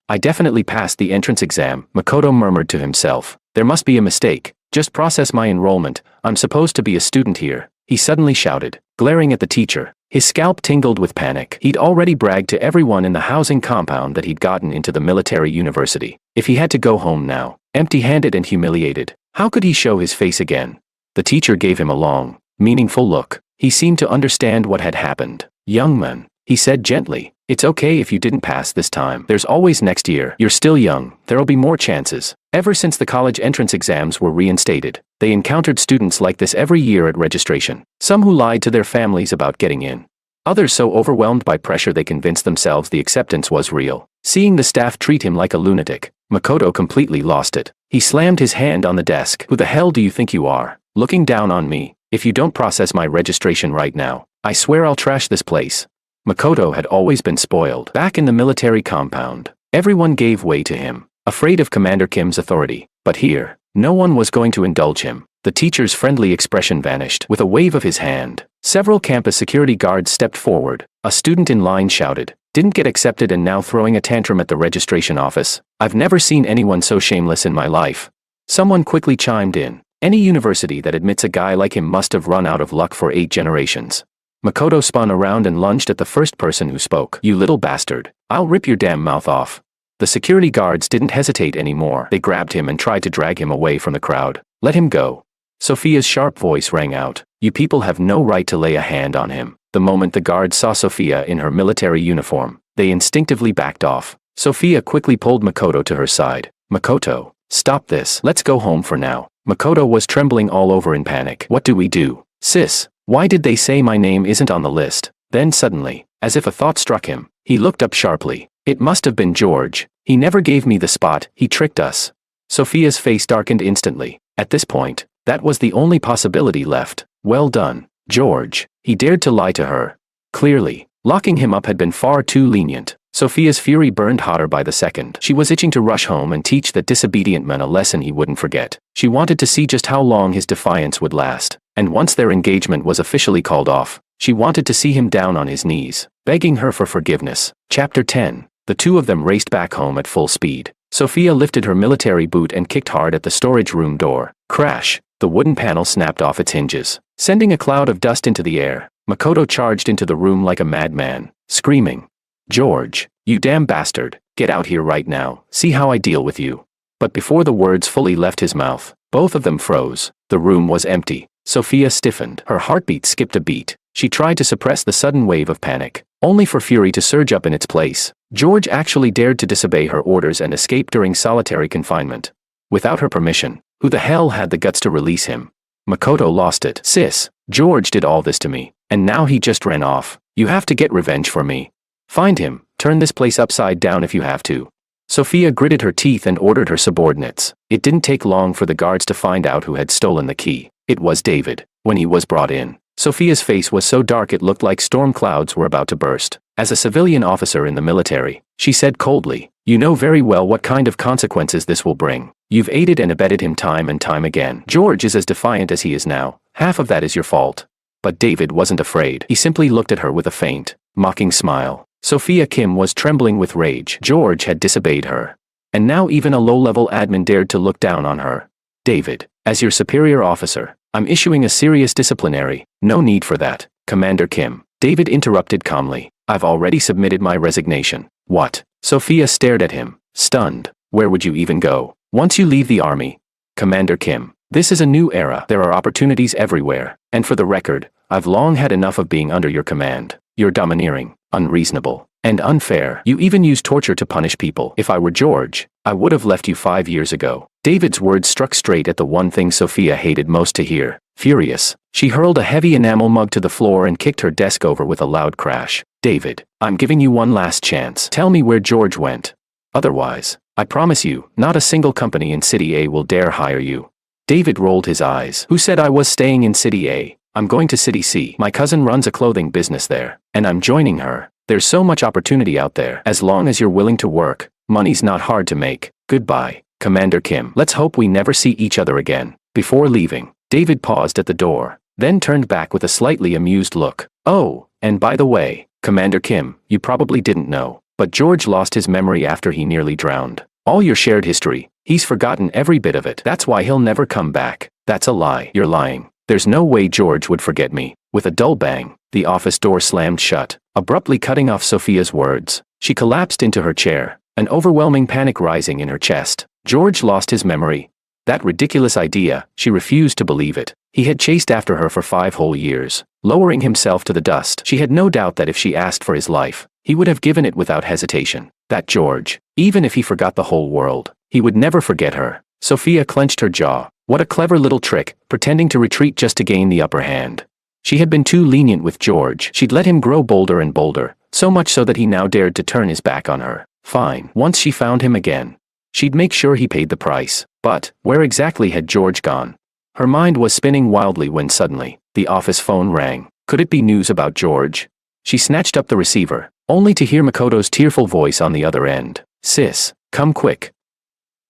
I definitely passed the entrance exam," Makoto murmured to himself. "There must be a mistake. Just process my enrollment. I'm supposed to be a student here," he suddenly shouted, glaring at the teacher. His scalp tingled with panic. He'd already bragged to everyone in the housing compound that he'd gotten into the military university. If he had to go home now, empty-handed and humiliated, how could he show his face again? The teacher gave him a long, meaningful look. He seemed to understand what had happened. "Young man," he said gently, "it's okay if you didn't pass this time. There's always next year. You're still young. There'll be more chances." Ever since the college entrance exams were reinstated, they encountered students like this every year at registration. Some who lied to their families about getting in. Others so overwhelmed by pressure they convinced themselves the acceptance was real. Seeing the staff treat him like a lunatic, Makoto completely lost it. He slammed his hand on the desk. Who the hell do you think you are? Looking down on me? If you don't process my registration right now, I swear I'll trash this place. Makoto had always been spoiled. Back in the military compound, everyone gave way to him, afraid of Commander Kim's authority. But here, no one was going to indulge him. The teacher's friendly expression vanished with a wave of his hand. Several campus security guards stepped forward. A student in line shouted, "Didn't get accepted and now throwing a tantrum at the registration office. I've never seen anyone so shameless in my life." Someone quickly chimed in, "Any university that admits a guy like him must have run out of luck for 8 generations." Makoto spun around and lunged at the first person who spoke. "You little bastard. I'll rip your damn mouth off." The security guards didn't hesitate anymore. They grabbed him and tried to drag him away from the crowd. "Let him go." Sophia's sharp voice rang out. "You people have no right to lay a hand on him." The moment the guards saw Sophia in her military uniform, they instinctively backed off. Sophia quickly pulled Makoto to her side. "Makoto, stop this. Let's go home for now." Makoto was trembling all over in panic. "What do we do? Sis, why did they say my name isn't on the list?" Then suddenly, as if a thought struck him, he looked up sharply. "It must have been George. He never gave me the spot. He tricked us." Sophia's face darkened instantly. At this point, that was the only possibility left. Well done, George. He dared to lie to her. Clearly, locking him up had been far too lenient. Sophia's fury burned hotter by the second. She was itching to rush home and teach that disobedient man a lesson he wouldn't forget. She wanted to see just how long his defiance would last. And once their engagement was officially called off, she wanted to see him down on his knees, begging her for forgiveness. Chapter 10. The two of them raced back home at full speed. Sophia lifted her military boot and kicked hard at the storage room door. Crash! The wooden panel snapped off its hinges, sending a cloud of dust into the air. Makoto charged into the room like a madman, screaming, "George, you damn bastard, get out here right now, see how I deal with you." But before the words fully left his mouth, both of them froze. The room was empty. Sophia stiffened. Her heartbeat skipped a beat. She tried to suppress the sudden wave of panic, only for fury to surge up in its place. George actually dared to disobey her orders and escape during solitary confinement. Without her permission, who the hell had the guts to release him? Makoto lost it. "Sis, George did all this to me, and now he just ran off. You have to get revenge for me. Find him, turn this place upside down if you have to." Sophia gritted her teeth and ordered her subordinates. It didn't take long for the guards to find out who had stolen the key. It was David. When he was brought in, Sophia's face was so dark it looked like storm clouds were about to burst. As a civilian officer in the military, she said coldly, "You know very well what kind of consequences this will bring. You've aided and abetted him time and time again. George is as defiant as he is now. Half of that is your fault." But David wasn't afraid. He simply looked at her with a faint, mocking smile. Sophia Kim was trembling with rage. George had disobeyed her. And now even a low-level admin dared to look down on her. "David, as your superior officer, I'm issuing a serious disciplinary." "No need for that, Commander Kim," David interrupted calmly. "I've already submitted my resignation." "What?" Sophia stared at him, stunned. "Where would you even go once you leave the army?" "Commander Kim, this is a new era. There are opportunities everywhere. And for the record, I've long had enough of being under your command. You're domineering, unreasonable, and unfair. You even use torture to punish people. If I were George, I would have left you 5 years ago." David's words struck straight at the one thing Sophia hated most to hear. Furious, she hurled a heavy enamel mug to the floor and kicked her desk over with a loud crash. "David, I'm giving you one last chance. Tell me where George went. Otherwise, I promise you, not a single company in City A will dare hire you." David rolled his eyes. "Who said I was staying in City A? I'm going to City C. My cousin runs a clothing business there, and I'm joining her. There's so much opportunity out there. As long as you're willing to work, money's not hard to make. Goodbye, Commander Kim. Let's hope we never see each other again." Before leaving, David paused at the door, then turned back with a slightly amused look. "Oh, and by the way, Commander Kim, you probably didn't know, but George lost his memory after he nearly drowned. All your shared history, he's forgotten every bit of it. That's why he'll never come back." "That's a lie. You're lying. There's no way George would forget me." With a dull bang, the office door slammed shut, abruptly cutting off Sophia's words. She collapsed into her chair, an overwhelming panic rising in her chest. George lost his memory. That ridiculous idea, she refused to believe it. He had chased after her for 5 whole years, lowering himself to the dust. She had no doubt that if she asked for his life, he would have given it without hesitation. That George, even if he forgot the whole world, he would never forget her. Sophia clenched her jaw. What a clever little trick, pretending to retreat just to gain the upper hand. She had been too lenient with George. She'd let him grow bolder and bolder, so much so that he now dared to turn his back on her. Fine. Once she found him again, she'd make sure he paid the price. But where exactly had George gone? Her mind was spinning wildly when suddenly, the office phone rang. Could it be news about George? She snatched up the receiver, only to hear Makoto's tearful voice on the other end. Sis, come quick.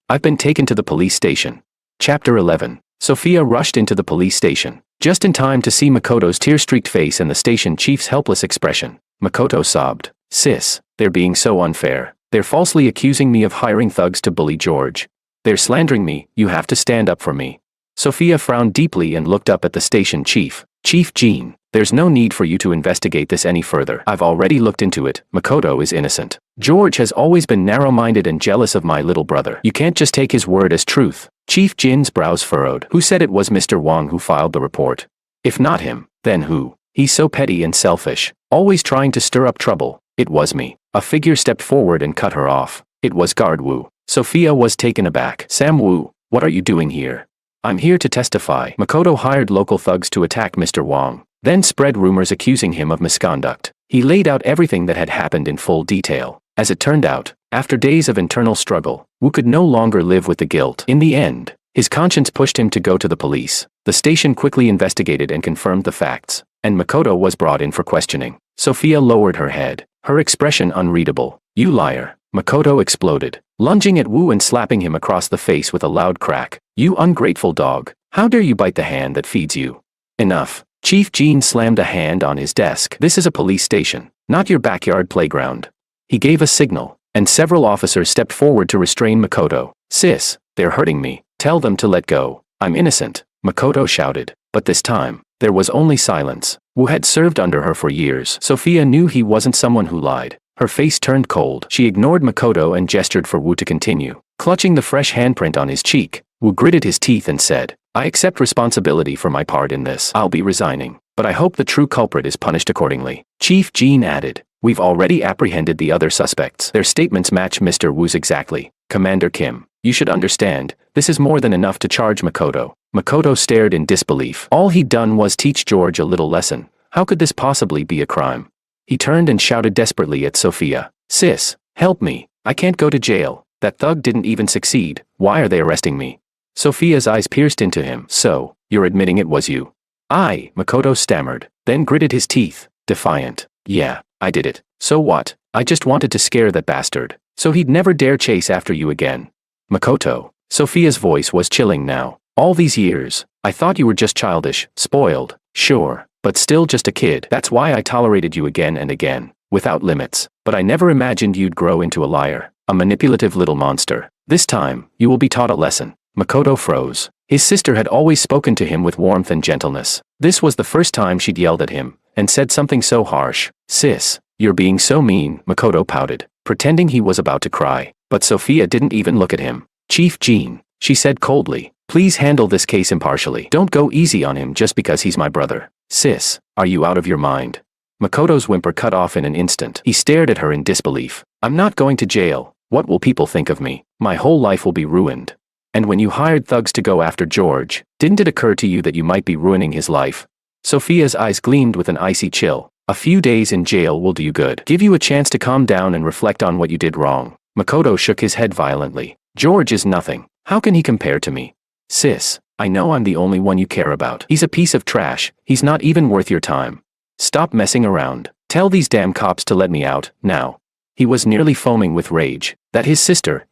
I've been taken to the police station. Chapter 11. Sophia rushed into the police station, just in time to see Makoto's tear-streaked face and the station chief's helpless expression. Makoto sobbed. Sis, they're being so unfair. They're falsely accusing me of hiring thugs to bully George. They're slandering me. You have to stand up for me. Sophia frowned deeply and looked up at the station chief. Chief Jean, there's no need for you to investigate this any further. I've already looked into it. Makoto is innocent. George has always been narrow-minded and jealous of my little brother. You can't just take his word as truth. Chief Jin's brows furrowed. Who said it was Mr. Wang who filed the report? If not him, then who? He's so petty and selfish, always trying to stir up trouble. It was me. A figure stepped forward and cut her off. It was Guard Wu. Sophia was taken aback. Sam Wu, what are you doing here? I'm here to testify. Makoto hired local thugs to attack Mr. Wang, then spread rumors accusing him of misconduct. He laid out everything that had happened in full detail. As it turned out, after days of internal struggle, Wu could no longer live with the guilt. In the end, his conscience pushed him to go to the police. The station quickly investigated and confirmed the facts, and Makoto was brought in for questioning. Sophia lowered her head, her expression unreadable. You liar. Makoto exploded, lunging at Wu and slapping him across the face with a loud crack. You ungrateful dog. How dare you bite the hand that feeds you? Enough. Chief Jean slammed a hand on his desk. This is a police station, not your backyard playground. He gave a signal, and several officers stepped forward to restrain Makoto. Sis, they're hurting me. Tell them to let go. I'm innocent, Makoto shouted. But this time, there was only silence. Wu had served under her for years. Sophia knew he wasn't someone who lied. Her face turned cold. She ignored Makoto and gestured for Wu to continue. Clutching the fresh handprint on his cheek, Wu gritted his teeth and said, I accept responsibility for my part in this. I'll be resigning, but I hope the true culprit is punished accordingly. Chief Jean added, we've already apprehended the other suspects. Their statements match Mr. Wu's exactly. Commander Kim, you should understand, this is more than enough to charge Makoto. Makoto stared in disbelief. All he'd done was teach George a little lesson. How could this possibly be a crime? He turned and shouted desperately at Sophia. Sis, help me. I can't go to jail. That thug didn't even succeed. Why are they arresting me? Sophia's eyes pierced into him. So, you're admitting it was you? I, Makoto stammered, then gritted his teeth, defiant. Yeah, I did it. So what? I just wanted to scare that bastard, so he'd never dare chase after you again. Makoto. Sophia's voice was chilling now. All these years, I thought you were just childish, spoiled, sure, but still just a kid. That's why I tolerated you again and again, without limits. But I never imagined you'd grow into a liar, a manipulative little monster. This time, you will be taught a lesson. Makoto froze. His sister had always spoken to him with warmth and gentleness. This was the first time she'd yelled at him, and said something so harsh. Sis, you're being so mean, Makoto pouted, pretending he was about to cry. But Sophia didn't even look at him. Chief Jean, she said coldly, please handle this case impartially. Don't go easy on him just because he's my brother. Sis, are you out of your mind? Makoto's whimper cut off in an instant. He stared at her in disbelief. I'm not going to jail. What will people think of me? My whole life will be ruined. And when you hired thugs to go after George, didn't it occur to you that you might be ruining his life? Sophia's eyes gleamed with an icy chill. A few days in jail will do you good. Give you a chance to calm down and reflect on what you did wrong. Makoto shook his head violently. George is nothing. How can he compare to me? Sis, I know I'm the only one you care about. He's a piece of trash. He's not even worth your time. Stop messing around. Tell these damn cops to let me out, now. He was nearly foaming with rage. That his sister,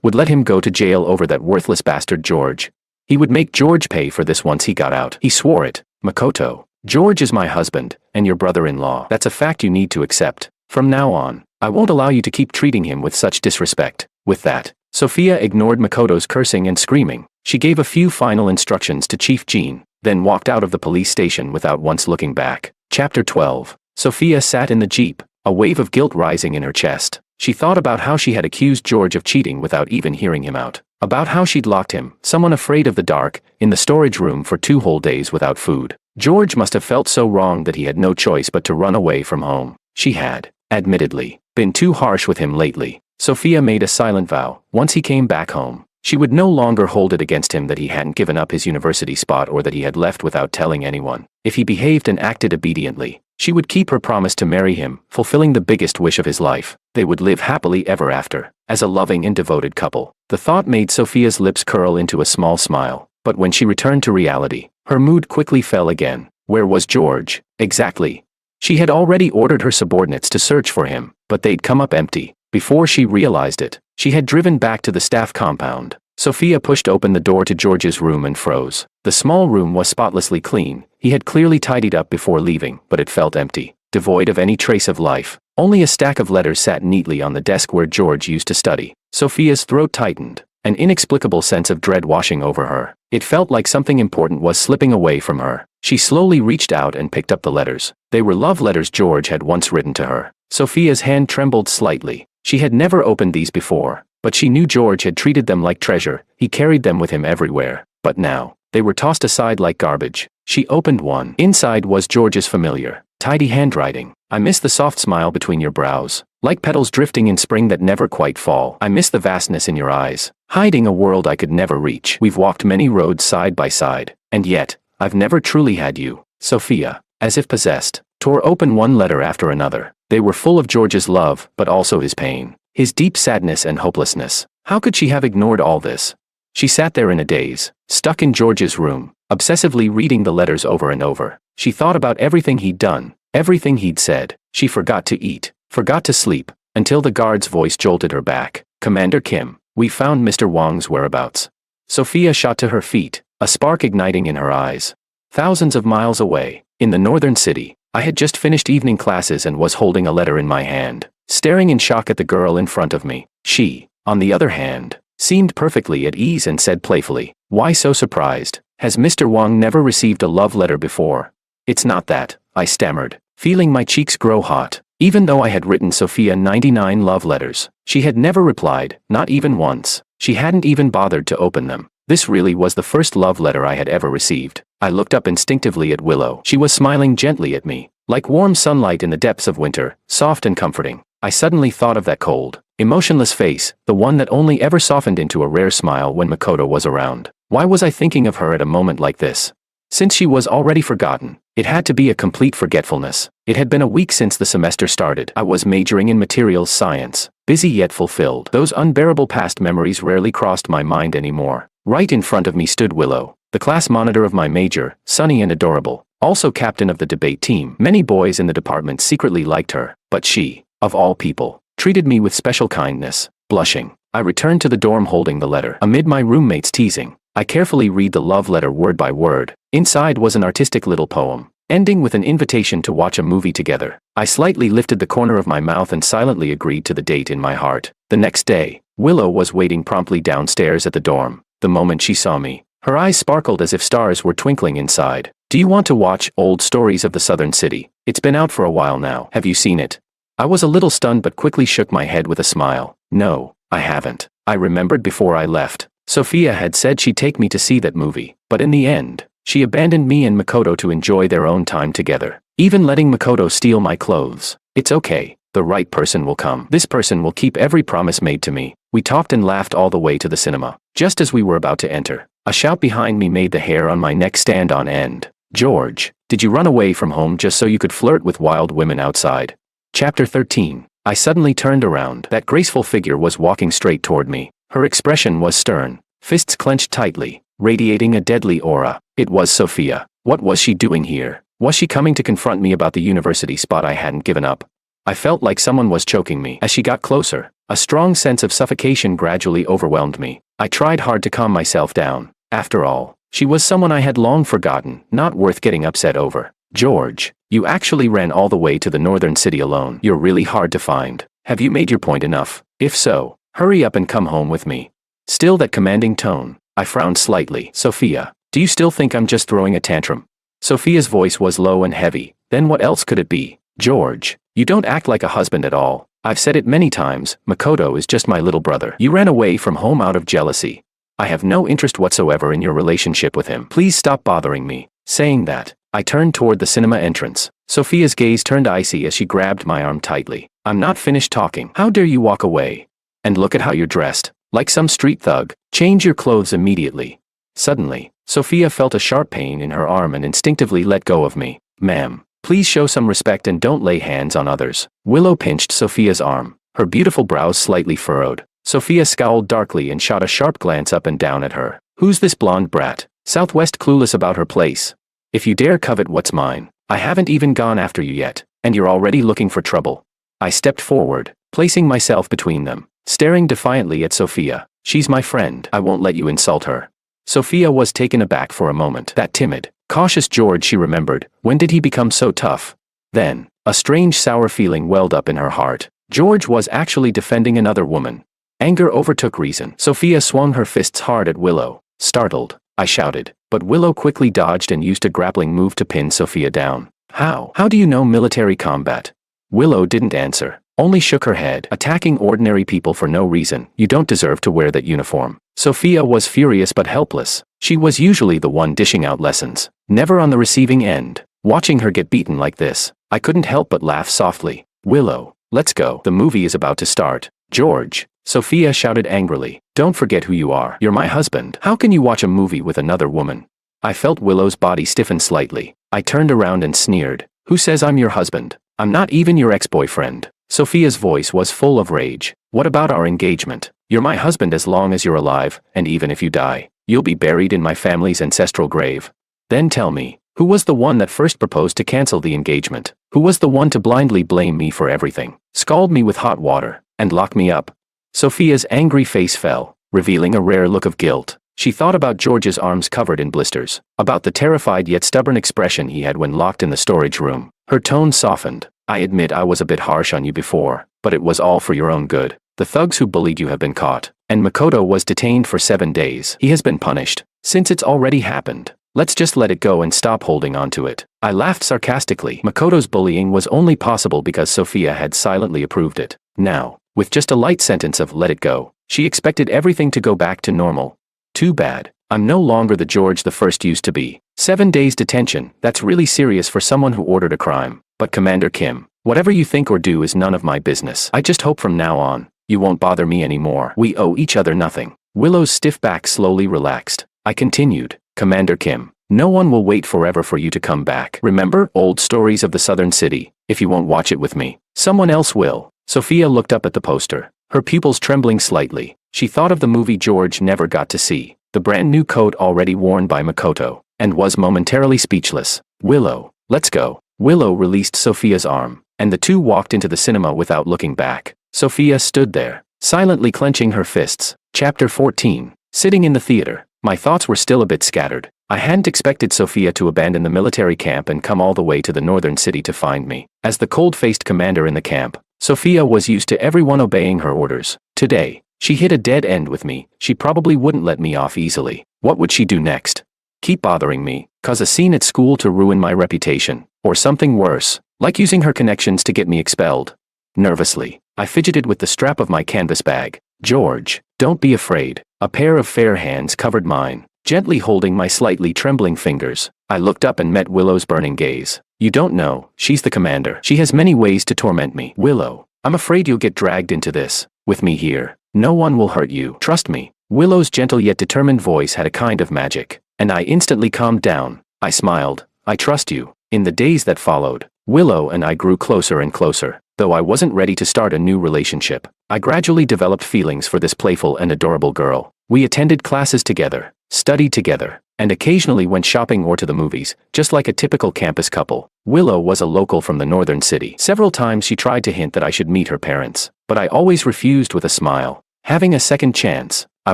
would let him go to jail over that worthless bastard George. He would make George pay for this once he got out. He swore it. Makoto, George is my husband, and your brother-in-law. That's a fact you need to accept. From now on, I won't allow you to keep treating him with such disrespect. With that, Sophia ignored Makoto's cursing and screaming. She gave a few final instructions to Chief Jean, then walked out of the police station without once looking back. Chapter 12. Sophia sat in the jeep, a wave of guilt rising in her chest. She thought about how she had accused George of cheating without even hearing him out. About how she'd locked him, someone afraid of the dark, in the storage room for 2 whole days without food. George must have felt so wrong that he had no choice but to run away from home. She had, admittedly, been too harsh with him lately. Sophia made a silent vow. Once he came back home, she would no longer hold it against him that he hadn't given up his university spot or that he had left without telling anyone. If he behaved and acted obediently, she would keep her promise to marry him, fulfilling the biggest wish of his life. They would live happily ever after, as a loving and devoted couple. The thought made Sophia's lips curl into a small smile, but when she returned to reality, her mood quickly fell again. Where was George? Exactly. She had already ordered her subordinates to search for him, but they'd come up empty. Before she realized it, she had driven back to the staff compound. Sophia pushed open the door to George's room and froze. The small room was spotlessly clean. He had clearly tidied up before leaving, but it felt empty, devoid of any trace of life. Only a stack of letters sat neatly on the desk where George used to study. Sophia's throat tightened, an inexplicable sense of dread washing over her. It felt like something important was slipping away from her. She slowly reached out and picked up the letters. They were love letters George had once written to her. Sophia's hand trembled slightly. She had never opened these before, but she knew George had treated them like treasure. He carried them with him everywhere. But now, they were tossed aside like garbage. She opened one. Inside was George's familiar, tidy handwriting. I miss the soft smile between your brows, like petals drifting in spring that never quite fall. I miss the vastness in your eyes, hiding a world I could never reach. We've walked many roads side by side, and yet, I've never truly had you. Sophia, as if possessed, tore open one letter after another. They were full of George's love, but also his pain, his deep sadness and hopelessness. How could she have ignored all this? She sat there in a daze, stuck in George's room, obsessively reading the letters over and over. She thought about everything he'd done, everything he'd said. She forgot to eat, forgot to sleep, until the guard's voice jolted her back. Commander Kim, we found Mr. Wang's whereabouts. Sophia shot to her feet, a spark igniting in her eyes. Thousands of miles away, in the northern city, I had just finished evening classes and was holding a letter in my hand, staring in shock at the girl in front of me. She, on the other hand, seemed perfectly at ease and said playfully, "Why so surprised? Has Mr. Wang never received a love letter before?" "It's not that," I stammered, feeling my cheeks grow hot. Even though I had written Sophia 99 love letters, she had never replied, not even once. She hadn't even bothered to open them. This really was the first love letter I had ever received. I looked up instinctively at Willow. She was smiling gently at me, like warm sunlight in the depths of winter, soft and comforting. I suddenly thought of that cold, emotionless face, the one that only ever softened into a rare smile when Makoto was around. Why was I thinking of her at a moment like this? Since she was already forgotten, it had to be a complete forgetfulness. It had been a week since the semester started. I was majoring in materials science, busy yet fulfilled. Those unbearable past memories rarely crossed my mind anymore. Right in front of me stood Willow, the class monitor of my major, sunny and adorable, also captain of the debate team. Many boys in the department secretly liked her, but she, of all people, treated me with special kindness. Blushing, I returned to the dorm holding the letter. Amid my roommates' teasing, I carefully read the love letter word by word. Inside was an artistic little poem, ending with an invitation to watch a movie together. I slightly lifted the corner of my mouth and silently agreed to the date in my heart. The next day, Willow was waiting promptly downstairs at the dorm. The moment she saw me, her eyes sparkled as if stars were twinkling inside. "Do you want to watch Old Stories of the Southern City? It's been out for a while now. Have you seen it?" I was a little stunned but quickly shook my head with a smile. "No, I haven't." I remembered before I left, Sophia had said she'd take me to see that movie, but in the end, she abandoned me and Makoto to enjoy their own time together, even letting Makoto steal my clothes. "It's okay, the right person will come. This person will keep every promise made to me." We talked and laughed all the way to the cinema. Just as we were about to enter, a shout behind me made the hair on my neck stand on end. "George, did you run away from home just so you could flirt with wild women outside?" Chapter 13. I suddenly turned around. That graceful figure was walking straight toward me. Her expression was stern, fists clenched tightly, radiating a deadly aura. It was Sophia. What was she doing here? Was she coming to confront me about the university spot I hadn't given up? I felt like someone was choking me. As she got closer, a strong sense of suffocation gradually overwhelmed me. I tried hard to calm myself down. After all, she was someone I had long forgotten, not worth getting upset over. "George, you actually ran all the way to the northern city alone. You're really hard to find. Have you made your point enough? If so, hurry up and come home with me." Still that commanding tone. I frowned slightly. "Sophia, do you still think I'm just throwing a tantrum?" Sophia's voice was low and heavy. "Then what else could it be? George, you don't act like a husband at all. I've said it many times, Makoto is just my little brother. You ran away from home out of jealousy. I have no interest whatsoever in your relationship with him. Please stop bothering me." Saying that, I turned toward the cinema entrance. Sophia's gaze turned icy as she grabbed my arm tightly. "I'm not finished talking. How dare you walk away? And look at how you're dressed, like some street thug. Change your clothes immediately." Suddenly, Sophia felt a sharp pain in her arm and instinctively let go of me. Ma'am, please show some respect and don't lay hands on others. Willow pinched Sophia's arm, her beautiful brows slightly furrowed. Sophia scowled darkly and shot a sharp glance up and down at her. Who's this blonde brat? Southwest clueless about her place. If you dare covet what's mine, I haven't even gone after you yet, and you're already looking for trouble. I stepped forward, placing myself between them, staring defiantly at Sophia. She's my friend. I won't let you insult her. Sophia was taken aback for a moment. That timid, cautious George, she remembered. When did he become so tough? Then, a strange sour feeling welled up in her heart. George was actually defending another woman. Anger overtook reason. Sophia swung her fists hard at Willow. Startled, I shouted, but Willow quickly dodged and used a grappling move to pin Sophia down. How? How do you know military combat? Willow didn't answer, only shook her head. Attacking ordinary people for no reason. You don't deserve to wear that uniform. Sophia was furious but helpless. She was usually the one dishing out lessons, never on the receiving end. Watching her get beaten like this, I couldn't help but laugh softly. Willow, let's go. The movie is about to start. George, Sophia shouted angrily. Don't forget who you are. You're my husband. How can you watch a movie with another woman? I felt Willow's body stiffen slightly. I turned around and sneered. Who says I'm your husband? I'm not even your ex-boyfriend. Sophia's voice was full of rage. What about our engagement? You're my husband as long as you're alive, and even if you die, you'll be buried in my family's ancestral grave. Then tell me, who was the one that first proposed to cancel the engagement? Who was the one to blindly blame me for everything, scald me with hot water, and lock me up? Sophia's angry face fell, revealing a rare look of guilt. She thought about George's arms covered in blisters, about the terrified yet stubborn expression he had when locked in the storage room. Her tone softened. I admit I was a bit harsh on you before, but it was all for your own good. The thugs who bullied you have been caught, and Makoto was detained for 7 days. He has been punished. Since it's already happened, let's just let it go and stop holding on to it. I laughed sarcastically. Makoto's bullying was only possible because Sophia had silently approved it. Now, with just a light sentence of let it go, she expected everything to go back to normal. Too bad. I'm no longer the George the First used to be. 7 days detention, that's really serious for someone who ordered a crime. But Commander Kim, whatever you think or do is none of my business. I just hope from now on, you won't bother me anymore. We owe each other nothing. Willow's stiff back slowly relaxed. I continued, Commander Kim, no one will wait forever for you to come back. Remember old stories of the southern city? If you won't watch it with me, someone else will. Sophia looked up at the poster, her pupils trembling slightly. She thought of the movie George never got to see, the brand new coat already worn by Makoto, and was momentarily speechless. Willow, let's go. Willow released Sophia's arm, and the two walked into the cinema without looking back. Sophia stood there, silently clenching her fists. Chapter 14. Sitting in the theater, my thoughts were still a bit scattered. I hadn't expected Sophia to abandon the military camp and come all the way to the northern city to find me. As the cold-faced commander in the camp, Sophia was used to everyone obeying her orders. Today, she hit a dead end with me. She probably wouldn't let me off easily. What would she do next? Keep bothering me, cause a scene at school to ruin my reputation, or something worse, like using her connections to get me expelled. Nervously, I fidgeted with the strap of my canvas bag. George, don't be afraid. A pair of fair hands covered mine, gently holding my slightly trembling fingers. I looked up and met Willow's burning gaze. You don't know, she's the commander. She has many ways to torment me. Willow, I'm afraid you'll get dragged into this. With me here, no one will hurt you. Trust me. Willow's gentle yet determined voice had a kind of magic, and I instantly calmed down. I smiled. I trust you. In the days that followed, Willow and I grew closer and closer. Though I wasn't ready to start a new relationship, I gradually developed feelings for this playful and adorable girl. We attended classes together, studied together, and occasionally went shopping or to the movies, just like a typical campus couple. Willow was a local from the northern city. Several times she tried to hint that I should meet her parents, but I always refused with a smile. Having a second chance, I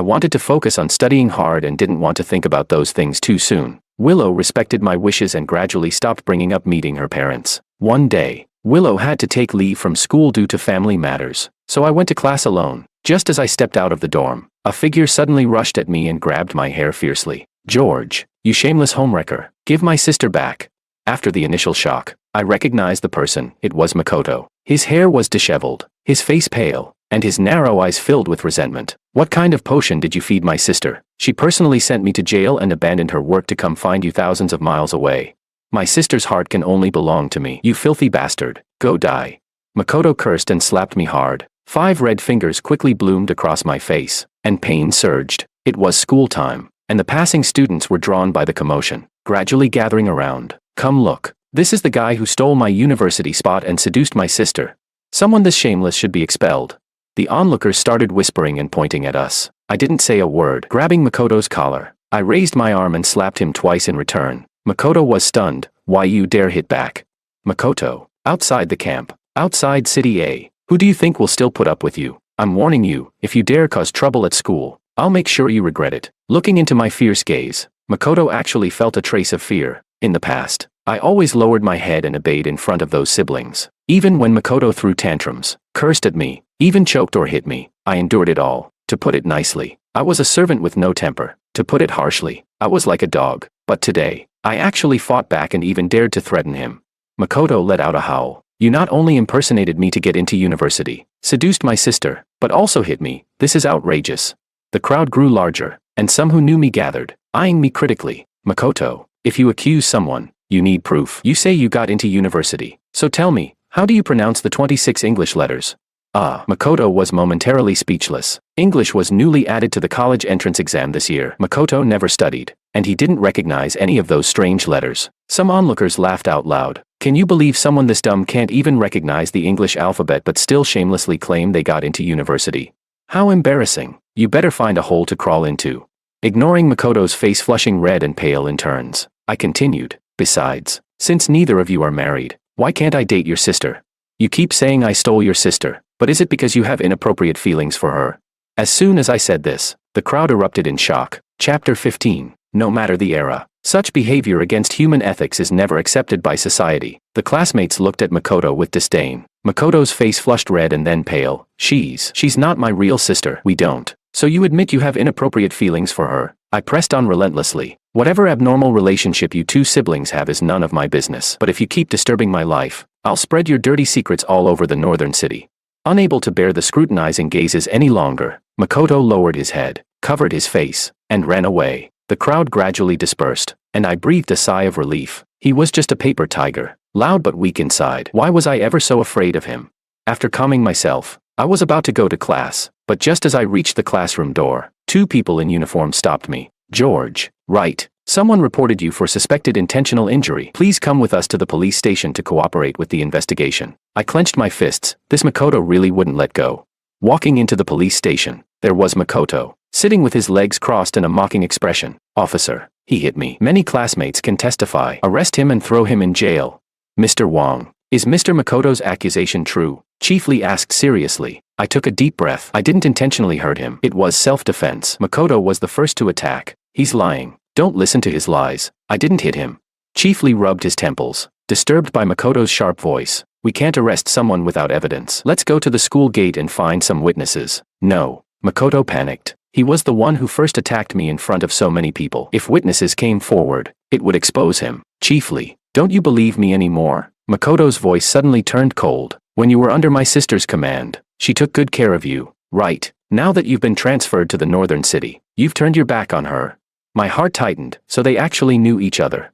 wanted to focus on studying hard and didn't want to think about those things too soon. Willow respected my wishes and gradually stopped bringing up meeting her parents. One day, Willow had to take leave from school due to family matters, so I went to class alone. Just as I stepped out of the dorm, a figure suddenly rushed at me and grabbed my hair fiercely. George, you shameless homewrecker, give my sister back. After the initial shock, I recognized the person. It was Makoto. His hair was disheveled, his face pale, and his narrow eyes filled with resentment. What kind of potion did you feed my sister? She personally sent me to jail and abandoned her work to come find you thousands of miles away. My sister's heart can only belong to me. You filthy bastard, go die. Makoto cursed and slapped me hard. 5 red fingers quickly bloomed across my face, and pain surged. It was school time. and the passing students were drawn by the commotion, gradually gathering around. Come look. This is the guy who stole my university spot and seduced my sister. Someone this shameless should be expelled. The onlookers started whispering and pointing at us. I didn't say a word. Grabbing Makoto's collar, I raised my arm and slapped him twice in return. Makoto was stunned. Why you dare hit back? Makoto, outside the camp, outside City A. Who do you think will still put up with you? I'm warning you, if you dare cause trouble at school, I'll make sure you regret it. Looking into my fierce gaze, Makoto actually felt a trace of fear. In the past, I always lowered my head and obeyed in front of those siblings. Even when Makoto threw tantrums, cursed at me, even choked or hit me, I endured it all. To put it nicely, I was a servant with no temper. To put it harshly, I was like a dog. But today, I actually fought back and even dared to threaten him. Makoto let out a howl. You not only impersonated me to get into university, seduced my sister, but also hit me. This is outrageous. The crowd grew larger, and some who knew me gathered, eyeing me critically. Makoto, if you accuse someone, you need proof. You say you got into university, so tell me, how do you pronounce the 26 English letters? Makoto was momentarily speechless. English was newly added to the college entrance exam this year. Makoto never studied, and he didn't recognize any of those strange letters. Some onlookers laughed out loud. Can you believe someone this dumb can't even recognize the English alphabet but still shamelessly claim they got into university? How embarrassing. You better find a hole to crawl into. Ignoring Makoto's face flushing red and pale in turns, I continued. Besides, since neither of you are married, why can't I date your sister? You keep saying I stole your sister, but is it because you have inappropriate feelings for her? As soon as I said this, the crowd erupted in shock. Chapter 15. No matter the era, such behavior against human ethics is never accepted by society. The classmates looked at Makoto with disdain. Makoto's face flushed red and then pale. She's not my real sister. We don't. So you admit you have inappropriate feelings for her? I pressed on relentlessly. Whatever abnormal relationship you two siblings have is none of my business. But if you keep disturbing my life, I'll spread your dirty secrets all over the northern city. Unable to bear the scrutinizing gazes any longer, Makoto lowered his head, covered his face, and ran away. The crowd gradually dispersed, and I breathed a sigh of relief. He was just a paper tiger, loud but weak inside. Why was I ever so afraid of him? After calming myself, I was about to go to class, but just as I reached the classroom door, two people in uniform stopped me. George, right. Someone reported you for suspected intentional injury. Please come with us to the police station to cooperate with the investigation. I clenched my fists. This Makoto really wouldn't let go. Walking into the police station, there was Makoto, sitting with his legs crossed and a mocking expression. Officer, he hit me. Many classmates can testify. Arrest him and throw him in jail. Mr. Wong, is Mr. Makoto's accusation true? Chief Lee asked seriously. I took a deep breath. I didn't intentionally hurt him. It was self-defense. Makoto was the first to attack. He's lying. Don't listen to his lies. I didn't hit him. Chief Lee rubbed his temples, disturbed by Makoto's sharp voice. We can't arrest someone without evidence. Let's go to the school gate and find some witnesses. No. Makoto panicked. He was the one who first attacked me in front of so many people. If witnesses came forward, it would expose him. Chief Lee, don't you believe me anymore? Makoto's voice suddenly turned cold. When you were under my sister's command, she took good care of you, right? Now that you've been transferred to the northern city, you've turned your back on her. My heart tightened, so they actually knew each other.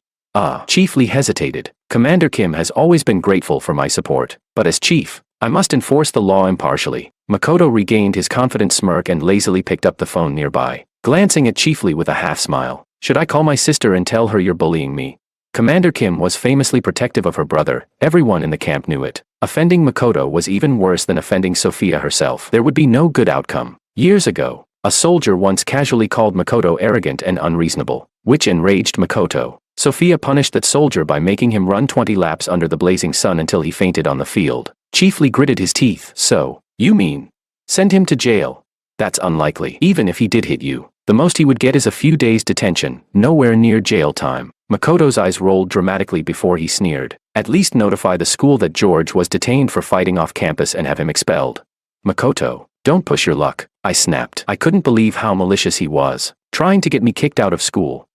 Chief Lee hesitated. Commander Kim has always been grateful for my support, but as chief, I must enforce the law impartially. Makoto regained his confident smirk and lazily picked up the phone nearby, glancing at Chief Lee with a half smile. Should I call my sister and tell her you're bullying me? Commander Kim was famously protective of her brother. Everyone in the camp knew it. Offending Makoto was even worse than offending Sophia herself. There would be no good outcome. Years ago, a soldier once casually called Makoto arrogant and unreasonable, which enraged Makoto. Sophia punished that soldier by making him run 20 laps under the blazing sun until he fainted on the field. Chief Lee gritted his teeth. So, you mean, send him to jail? That's unlikely. Even if he did hit you, the most he would get is a few days detention, nowhere near jail time. Makoto's eyes rolled dramatically before he sneered. At least notify the school that George was detained for fighting off campus and have him expelled. Makoto, don't push your luck, I snapped. I couldn't believe how malicious he was, trying to get me kicked out of school.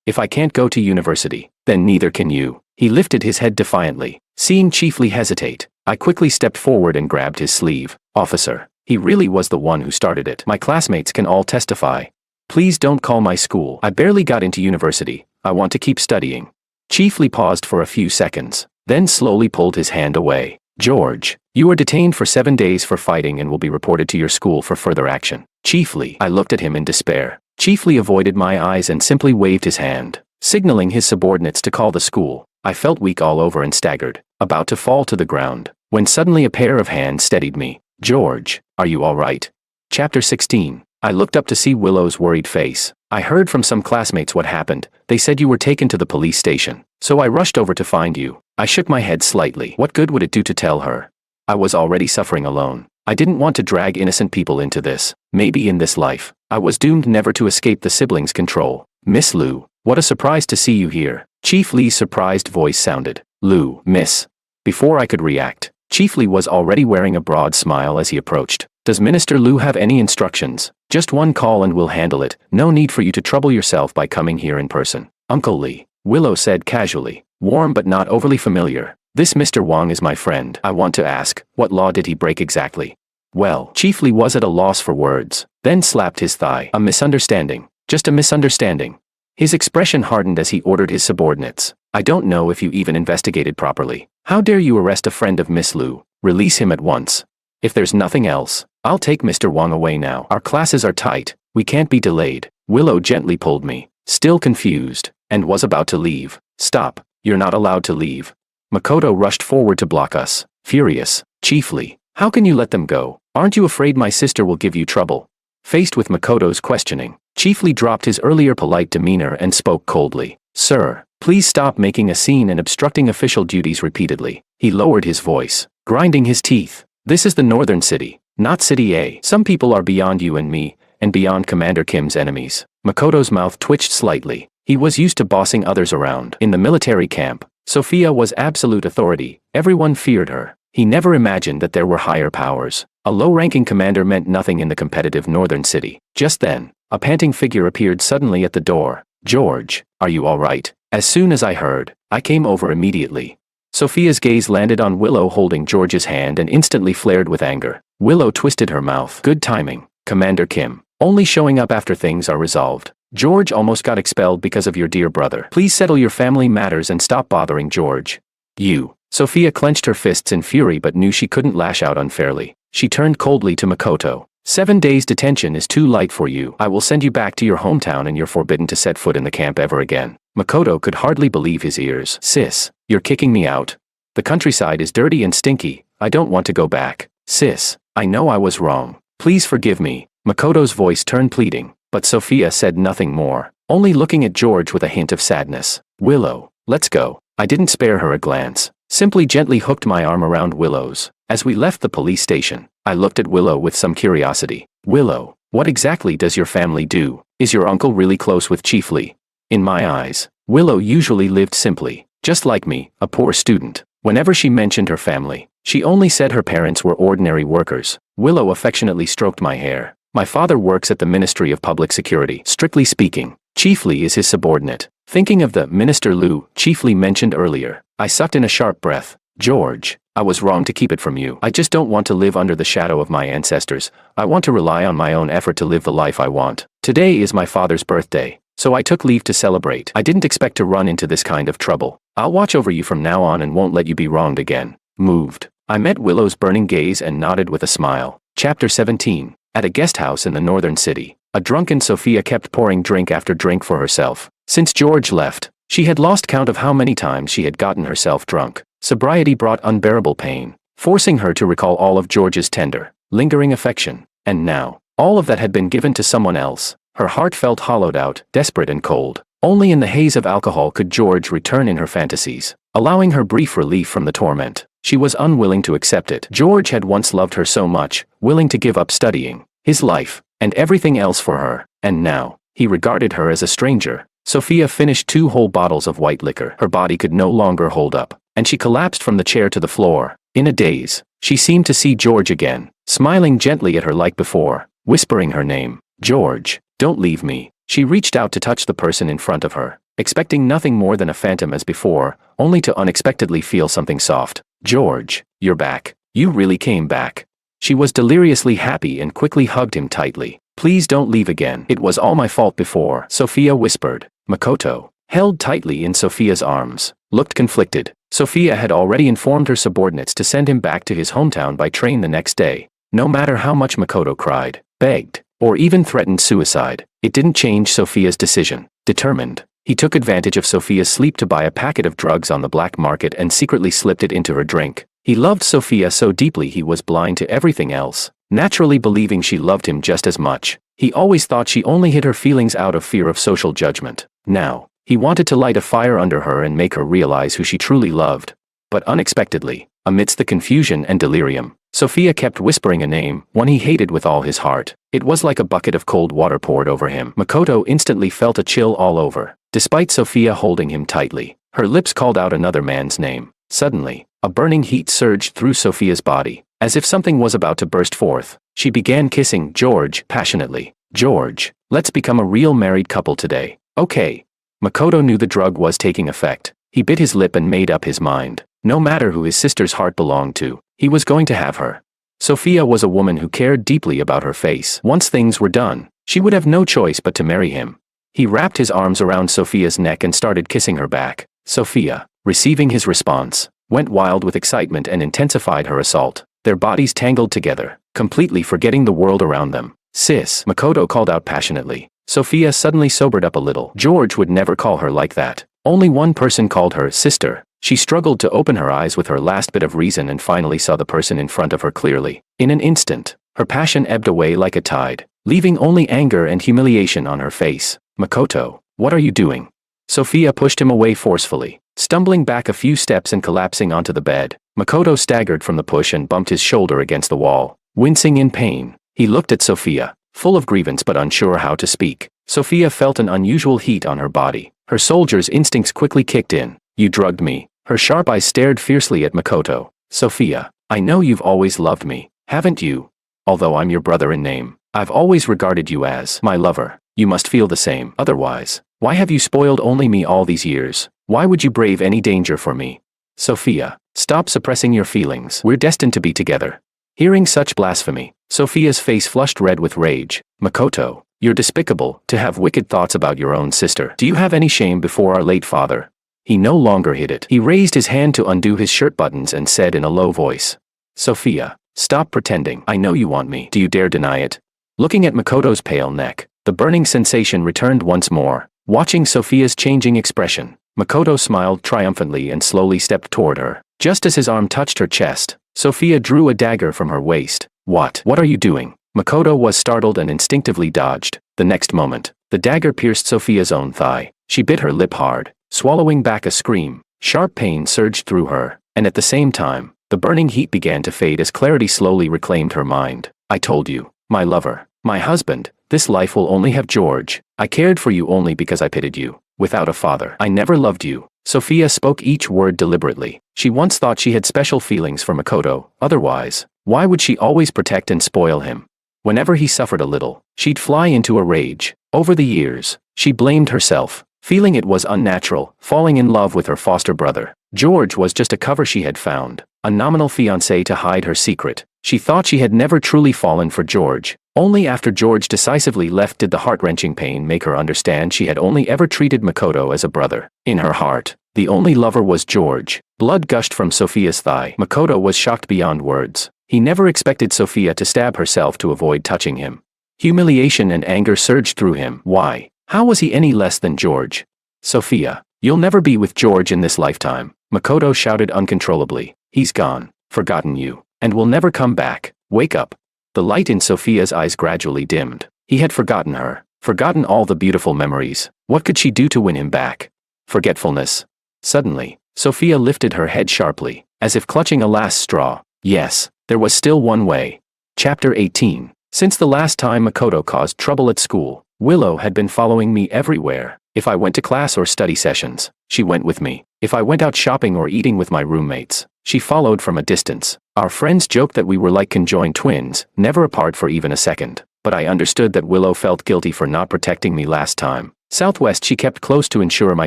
If I can't go to university, then neither can you. He lifted his head defiantly. Seeing Chief Lee hesitate, I quickly stepped forward and grabbed his sleeve. Officer, he really was the one who started it. My classmates can all testify. Please don't call my school. I barely got into university. I want to keep studying. Chief Lee paused for a few seconds, then slowly pulled his hand away. George, you are detained for 7 days for fighting and will be reported to your school for further action. Chief Lee, I looked at him in despair. Chief Lee avoided my eyes and simply waved his hand, signaling his subordinates to call the school. I felt weak all over and staggered, about to fall to the ground, when suddenly a pair of hands steadied me. George, are you all right? Chapter 16. I looked up to see Willow's worried face. I heard from some classmates what happened. They said you were taken to the police station. So I rushed over to find you. I shook my head slightly. What good would it do to tell her? I was already suffering alone. I didn't want to drag innocent people into this. Maybe in this life, I was doomed never to escape the siblings' control. Miss Lu, what a surprise to see you here. Chief Lee's surprised voice sounded. Lu, miss. Before I could react, Chief Lee was already wearing a broad smile as he approached. Does Minister Lu have any instructions? Just one call and we'll handle it. No need for you to trouble yourself by coming here in person. Uncle Lee, Willow said casually, warm but not overly familiar. This Mr. Wang is my friend. I want to ask, what law did he break exactly? Well, Chief Lee was at a loss for words, then slapped his thigh. A misunderstanding. Just a misunderstanding. His expression hardened as he ordered his subordinates. I don't know if you even investigated properly. How dare you arrest a friend of Miss Lu? Release him at once. If there's nothing else, I'll take Mr. Wang away now. Our classes are tight. We can't be delayed. Willow gently pulled me, still confused, and was about to leave. Stop. You're not allowed to leave. Makoto rushed forward to block us, furious. Chief Lee, how can you let them go? Aren't you afraid my sister will give you trouble? Faced with Makoto's questioning, Chief Lee dropped his earlier polite demeanor and spoke coldly. Sir, please stop making a scene and obstructing official duties repeatedly. He lowered his voice, grinding his teeth. This is the northern city, not City A. Some people are beyond you and me, and beyond Commander Kim's enemies. Makoto's mouth twitched slightly. He was used to bossing others around. In the military camp, Sophia was absolute authority. Everyone feared her. He never imagined that there were higher powers. A low-ranking commander meant nothing in the competitive northern city. Just then, a panting figure appeared suddenly at the door. George, are you all right? As soon as I heard, I came over immediately. Sophia's gaze landed on Willow holding George's hand and instantly flared with anger. Willow twisted her mouth. Good timing, Commander Kim. Only showing up after things are resolved. George almost got expelled because of your dear brother. Please settle your family matters and stop bothering George. You. Sophia clenched her fists in fury but knew she couldn't lash out unfairly. She turned coldly to Makoto. 7 days detention is too light for you. I will send you back to your hometown and you're forbidden to set foot in the camp ever again. Makoto could hardly believe his ears. Sis, you're kicking me out? The countryside is dirty and stinky. I don't want to go back. Sis, I know I was wrong. Please forgive me. Makoto's voice turned pleading, but Sophia said nothing more, only looking at George with a hint of sadness. Willow, let's go. I didn't spare her a glance, simply gently hooked my arm around Willow's. As we left the police station, I looked at Willow with some curiosity. Willow, what exactly does your family do? Is your uncle really close with Chief Lee? In my eyes, Willow usually lived simply, just like me, a poor student. Whenever she mentioned her family, she only said her parents were ordinary workers. Willow affectionately stroked my hair. My father works at the Ministry of Public Security. Strictly speaking, Chief Lee is his subordinate. Thinking of the Minister Lu Chief Lee mentioned earlier, I sucked in a sharp breath. George, I was wrong to keep it from you. I just don't want to live under the shadow of my ancestors. I want to rely on my own effort to live the life I want. Today is my father's birthday, so I took leave to celebrate. I didn't expect to run into this kind of trouble. I'll watch over you from now on and won't let you be wronged again. Moved. I met Willow's burning gaze and nodded with a smile. Chapter 17. At a guest house in the northern city, a drunken Sophia kept pouring drink after drink for herself. Since George left, she had lost count of how many times she had gotten herself drunk. Sobriety brought unbearable pain, forcing her to recall all of George's tender, lingering affection. And now, all of that had been given to someone else. Her heart felt hollowed out, desperate and cold. Only in the haze of alcohol could George return in her fantasies, allowing her brief relief from the torment. She was unwilling to accept it. George had once loved her so much, willing to give up studying, his life, and everything else for her. And now, he regarded her as a stranger. Sophia finished 2 whole bottles of white liquor. Her body could no longer hold up, and she collapsed from the chair to the floor. In a daze, she seemed to see George again, smiling gently at her like before, whispering her name. George, don't leave me. She reached out to touch the person in front of her, expecting nothing more than a phantom as before, only to unexpectedly feel something soft. George, you're back. You really came back. She was deliriously happy and quickly hugged him tightly. Please don't leave again. It was all my fault before, Sophia whispered. Makoto, held tightly in Sophia's arms, looked conflicted. Sophia had already informed her subordinates to send him back to his hometown by train the next day. No matter how much Makoto cried, begged, or even threatened suicide. It didn't change Sophia's decision. Determined, he took advantage of Sophia's sleep to buy a packet of drugs on the black market and secretly slipped it into her drink. He loved Sophia so deeply he was blind to everything else, naturally believing she loved him just as much. He always thought she only hid her feelings out of fear of social judgment. Now, he wanted to light a fire under her and make her realize who she truly loved. But unexpectedly, amidst the confusion and delirium, Sophia kept whispering a name, one he hated with all his heart. It was like a bucket of cold water poured over him. Makoto instantly felt a chill all over. Despite Sophia holding him tightly, her lips called out another man's name. Suddenly, a burning heat surged through Sophia's body. As if something was about to burst forth, she began kissing George passionately. George, let's become a real married couple today. Okay. Makoto knew the drug was taking effect. He bit his lip and made up his mind. No matter who his sister's heart belonged to, he was going to have her. Sophia was a woman who cared deeply about her face. Once things were done, she would have no choice but to marry him. He wrapped his arms around Sophia's neck and started kissing her back. Sophia, receiving his response, went wild with excitement and intensified her assault. Their bodies tangled together, completely forgetting the world around them. Sis, Makoto called out passionately. Sophia suddenly sobered up a little. George would never call her like that. Only one person called her sister. She struggled to open her eyes with her last bit of reason and finally saw the person in front of her clearly. In an instant, her passion ebbed away like a tide, leaving only anger and humiliation on her face. Makoto, what are you doing? Sophia pushed him away forcefully, stumbling back a few steps and collapsing onto the bed. Makoto staggered from the push and bumped his shoulder against the wall, wincing in pain. He looked at Sophia, full of grievance but unsure how to speak. Sophia felt an unusual heat on her body. Her soldier's instincts quickly kicked in. You drugged me. Her sharp eyes stared fiercely at Makoto. Sophia, I know you've always loved me, haven't you? Although I'm your brother in name, I've always regarded you as my lover. You must feel the same. Otherwise, why have you spoiled only me all these years? Why would you brave any danger for me? Sophia, stop suppressing your feelings. We're destined to be together. Hearing such blasphemy, Sophia's face flushed red with rage. Makoto, you're despicable to have wicked thoughts about your own sister. Do you have any shame before our late father? He no longer hid it. He raised his hand to undo his shirt buttons and said in a low voice, Sophia, stop pretending. I know you want me. Do you dare deny it? Looking at Makoto's pale neck, the burning sensation returned once more. Watching Sophia's changing expression, Makoto smiled triumphantly and slowly stepped toward her. Just as his arm touched her chest, Sophia drew a dagger from her waist. What are you doing? Makoto was startled and instinctively dodged. The next moment, the dagger pierced Sophia's own thigh. She bit her lip hard, swallowing back a scream. Sharp pain surged through her, and at the same time, the burning heat began to fade as clarity slowly reclaimed her mind. I told you, my lover, my husband, this life will only have George. I cared for you only because I pitied you. Without a father, I never loved you. Sophia spoke each word deliberately. She once thought she had special feelings for Makoto. Otherwise, why would she always protect and spoil him? Whenever he suffered a little, she'd fly into a rage. Over the years, she blamed herself, feeling it was unnatural, falling in love with her foster brother. George was just a cover she had found, a nominal fiancé to hide her secret. She thought she had never truly fallen for George. Only after George decisively left did the heart-wrenching pain make her understand she had only ever treated Makoto as a brother. In her heart, the only lover was George. Blood gushed from Sophia's thigh. Makoto was shocked beyond words. He never expected Sophia to stab herself to avoid touching him. Humiliation and anger surged through him. Why? How was he any less than George? Sophia, you'll never be with George in this lifetime. Makoto shouted uncontrollably. He's gone, forgotten you, and will never come back. Wake up. The light in Sophia's eyes gradually dimmed. He had forgotten her, forgotten all the beautiful memories. What could she do to win him back? Forgetfulness. Suddenly, Sophia lifted her head sharply, as if clutching a last straw. Yes, there was still one way. Chapter 18. Since the last time Makoto caused trouble at school, Willow had been following me everywhere. If I went to class or study sessions, she went with me. If I went out shopping or eating with my roommates, she followed from a distance. Our friends joked that we were like conjoined twins, never apart for even a second. But I understood that Willow felt guilty for not protecting me last time. Southwest she kept close to ensure my